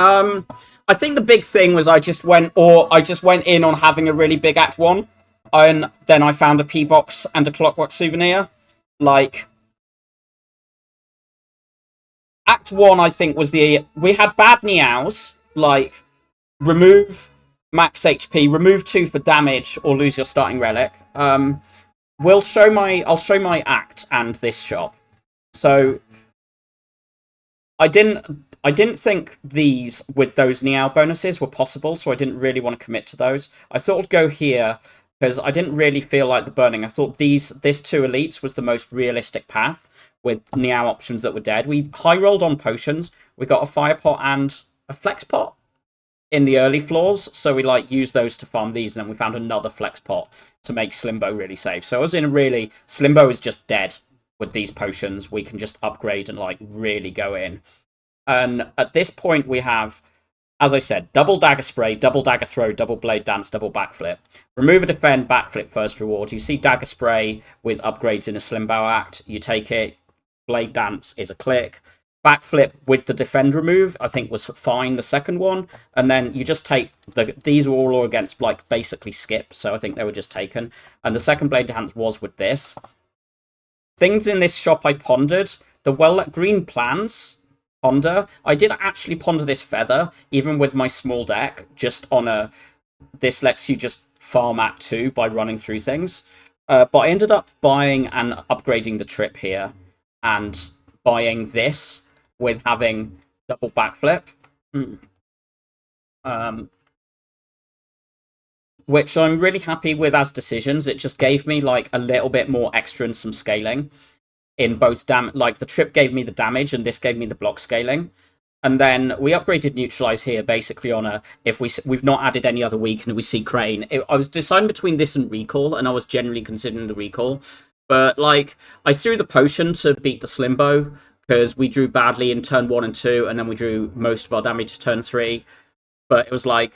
I think the big thing was I just went in on having a really big Act 1, and then I found a P-Box and a Clockwork Souvenir. Like, Act 1, I think, was we had bad Niaos, like, remove max HP, remove 2 for damage, or lose your starting relic. I'll show my Act and this shop. So, I didn't think these, with those Niao bonuses, were possible, so I didn't really want to commit to those. I thought I'd go here, because I didn't really feel like the burning. I thought this 2 elites was the most realistic path, with Niao options that were dead. We high-rolled on potions. We got a fire pot and a flex pot in the early floors, so we used those to farm these, and then we found another flex pot to make Slimbo really safe. So I was in a really... Slimbo is just dead with these potions. We can just upgrade and really go in. And at this point, we have, as I said, double dagger spray, double dagger throw, double blade dance, double backflip. Remove a defend, backflip first reward. You see dagger spray with upgrades in a Slimbo Act. You take it. Blade dance is a click. Backflip with the defend remove, I think, was fine, the second one. And then you just take... These were all against, basically skip, so I think they were just taken. And the second blade dance was with this. Things in this shop I pondered. The well-let green plans... Ponder. I did actually ponder this feather, even with my small deck, just on a... This lets you just farm Act 2 by running through things. But I ended up buying and upgrading the trip here, and buying this with having double backflip. Which I'm really happy with as decisions. It just gave me, a little bit more extra and some scaling. In both the trip gave me the damage and this gave me the block scaling. And then we upgraded neutralize here basically on a, if we've not added any other weak and we see Crane. I was deciding between this and recall, and I was generally considering the recall. But I threw the potion to beat the Slimbo because we drew badly in turn 1 and 2, and then we drew most of our damage turn 3. But it was I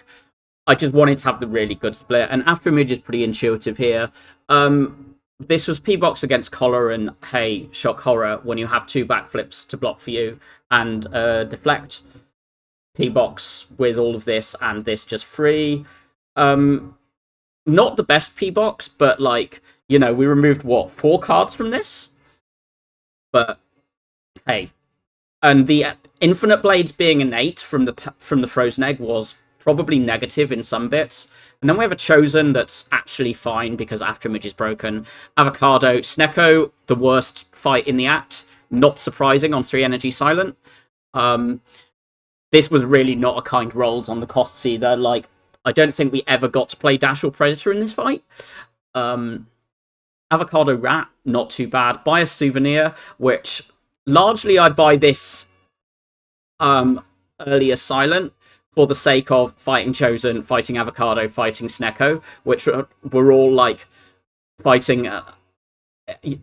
just wanted to have the really good split, and After Image is pretty intuitive here. This was P-Box against Collar, and hey, shock horror, when you have 2 backflips to block for you, and deflect. P-Box with all of this, and this just free. Not the best P-Box, but we removed, 4 cards from this? But, hey. And the Infinite Blades being innate from the Frozen Egg was probably negative in some bits. And then we have a Chosen that's actually fine because After Image is broken. Avocado, Snecko, the worst fight in the Act. not surprising on 3 energy silent. This was really not a kind rolls on the costs either. Like, I don't think we ever got to play Dash or Predator in this fight. Avocado Rat, not too bad. Buy a Souvenir, which largely I buy this earlier silent for the sake of fighting Chosen, fighting Avocado, fighting Snecko, which were all like fighting,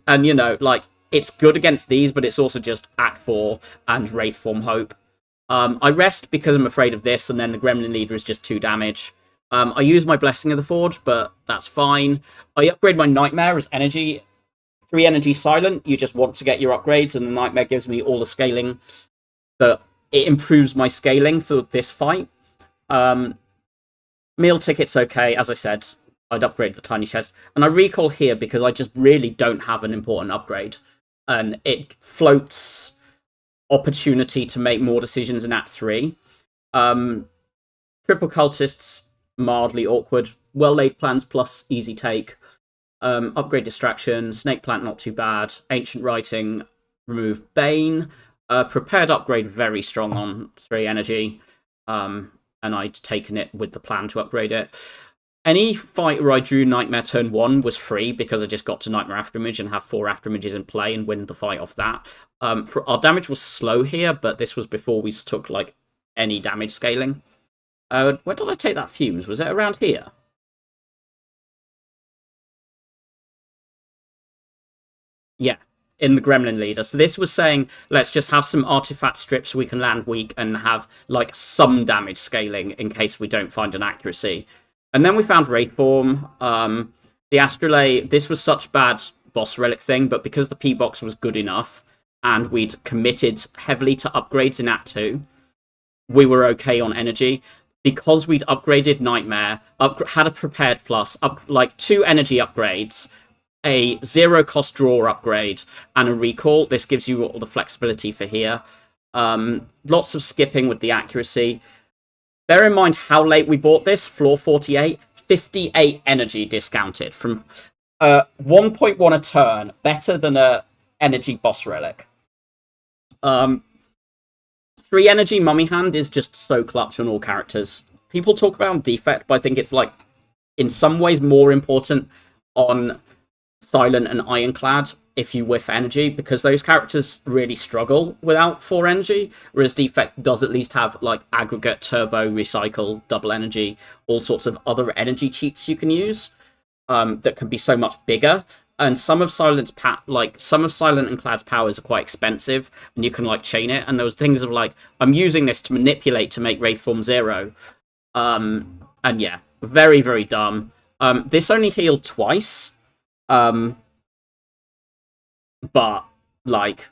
and you know, like it's good against these, but it's also just Act 4 and Wraithform Hope. I rest because I'm afraid of this, and then the Gremlin Leader is just 2 damage. I use my Blessing of the Forge, but that's fine. I upgrade my Nightmare as energy. 3 energy silent, you just want to get your upgrades, and the Nightmare gives me all the scaling that it improves my scaling for this fight. Meal ticket's okay, as I said. I'd upgrade the Tiny Chest. And I recall here because I just really don't have an important upgrade. And it floats opportunity to make more decisions in Act 3. Triple Cultists, mildly awkward. Well-laid plans plus easy take. Upgrade Distraction. Snake Plant, not too bad. Ancient Writing, remove Bane. Prepared Upgrade, very strong on 3 energy. And I'd taken it with the plan to upgrade it. Any fight where I drew Nightmare turn 1 was free because I just got to Nightmare Afterimage and have 4 Afterimages in play and win the fight off that. Our damage was slow here, but this was before we took like any damage scaling. Where did I take that Fumes? Was it around here? Yeah, in the Gremlin Leader. So this was saying, let's just have some artifact strips so we can land weak and have like some damage scaling in case we don't find an accuracy. And then we found Wraithform. The Astrolabe, this was such bad boss relic thing, but because the P-Box was good enough and we'd committed heavily to upgrades in Act 2, we were okay on energy. Because we'd upgraded Nightmare, had a Prepared Plus, like 2 energy upgrades, a 0-cost draw upgrade, and a recall. This gives you all the flexibility for here. Lots of skipping with the accuracy. Bear in mind how late we bought this. Floor 48, 58 energy discounted from 1.1 a turn, better than a energy boss relic. 3 energy Mummy Hand is just so clutch on all characters. People talk about defect, but I think it's like in some ways more important on Silent and Ironclad if you whiff energy, because those characters really struggle without 4 energy, whereas defect does at least have like aggregate, turbo, recycle, double energy, all sorts of other energy cheats you can use that can be so much bigger. And some of Silent and Clad's powers are quite expensive, and you can like chain it. And there was things of like, I'm using this to manipulate to make Wraithform 0. And yeah, very, very dumb. This only healed twice. But like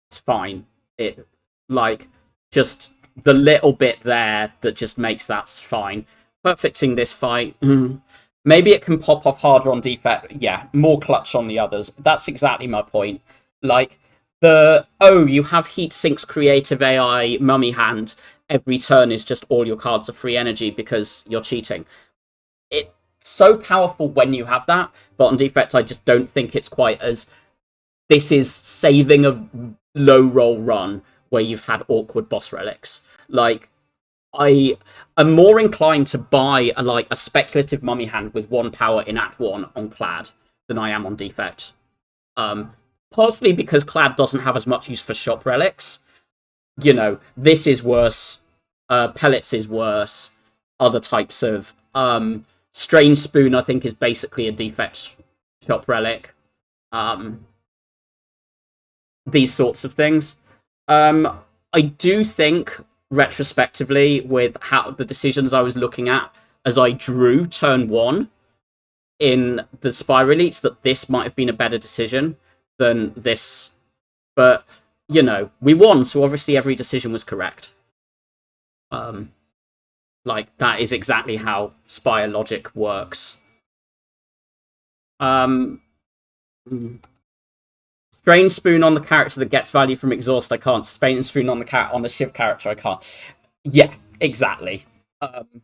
it's fine. It like just the little bit there that just makes that fine. Perfecting this fight. Maybe it can pop off harder on defect. Yeah, more clutch on the others. That's exactly my point. Like you have Heatsink's creative AI Mummy Hand. Every turn is just all your cards are free energy because you're cheating. It's so powerful when you have that, but on defect I just don't think it's quite as... This is saving a low roll run where you've had awkward boss relics. Like, I am more inclined to buy a speculative Mummy Hand with 1 power in Act 1 on Clad than I am on defect. Partially because Clad doesn't have as much use for shop relics. You know, this is worse. Pellets is worse. Other types of... Strange Spoon, I think, is basically a defect shop relic. These sorts of things. I do think, retrospectively, with how the decisions I was looking at as I drew turn 1 in the Spire Elites, that this might have been a better decision than this. But, you know, we won, so obviously every decision was correct. Like, that is exactly how Spire logic works. Strange Spoon on the character that gets value from Exhaust, I can't. Spain Spoon on the Shiv character, I can't. Yeah, exactly. I'm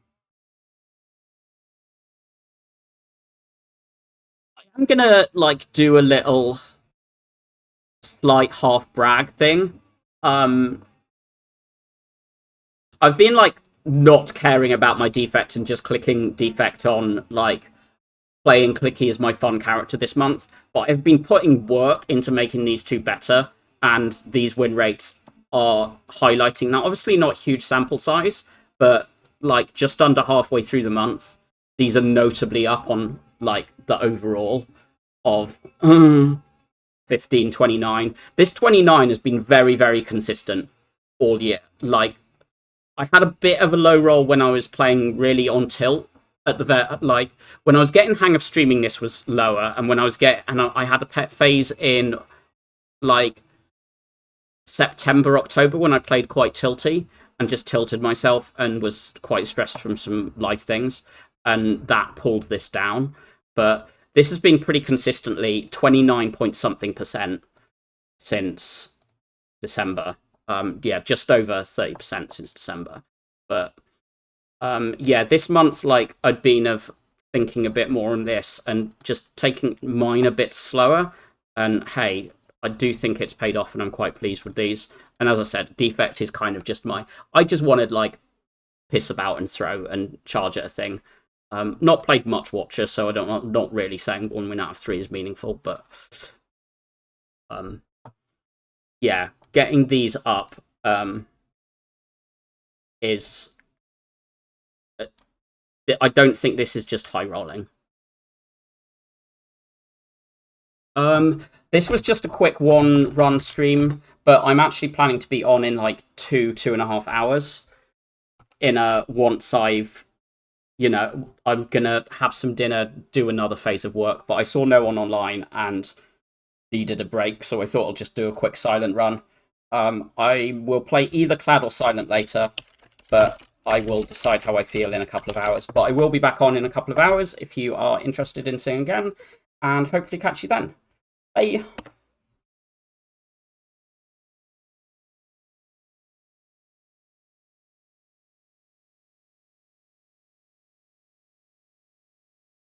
gonna, like, do a little slight half brag thing. I've been like not caring about my defect and just clicking defect on like playing Clicky as my fun character this month, but I've been putting work into making these two better, and these win rates are highlighting that. Obviously not huge sample size, but like just under halfway through the month, these are notably up on like the overall of 15, 29. This 29 has been very, very consistent all year. Like, I had a bit of a low roll when I was playing really on tilt at the like when I was getting hang of streaming. This was lower, and when I had a pet phase in like September, October when I played quite tilty and just tilted myself and was quite stressed from some life things, and that pulled this down. But this has been pretty consistently 29 point something % since December. Yeah, just over 30% since December. But yeah, this month, like, I'd been of thinking a bit more on this and just taking mine a bit slower. And hey, I do think it's paid off, and I'm quite pleased with these. And as I said, defect is kind of just I just wanted like piss about and throw and charge at a thing. Not played much Watcher, so I'm not really saying 1 win out of 3 is meaningful, but yeah, getting these up is. I don't think this is just high rolling. This was just a quick 1 run stream, but I'm actually planning to be on in like 2.5 hours. Once I've, I'm gonna have some dinner, do another phase of work, but I saw no one online and needed a break, so I thought I'll just do a quick silent run. I will play either Clad or Silent later, but I will decide how I feel in a couple of hours. But I will be back on in a couple of hours if you are interested in seeing again, and hopefully catch you then. Bye!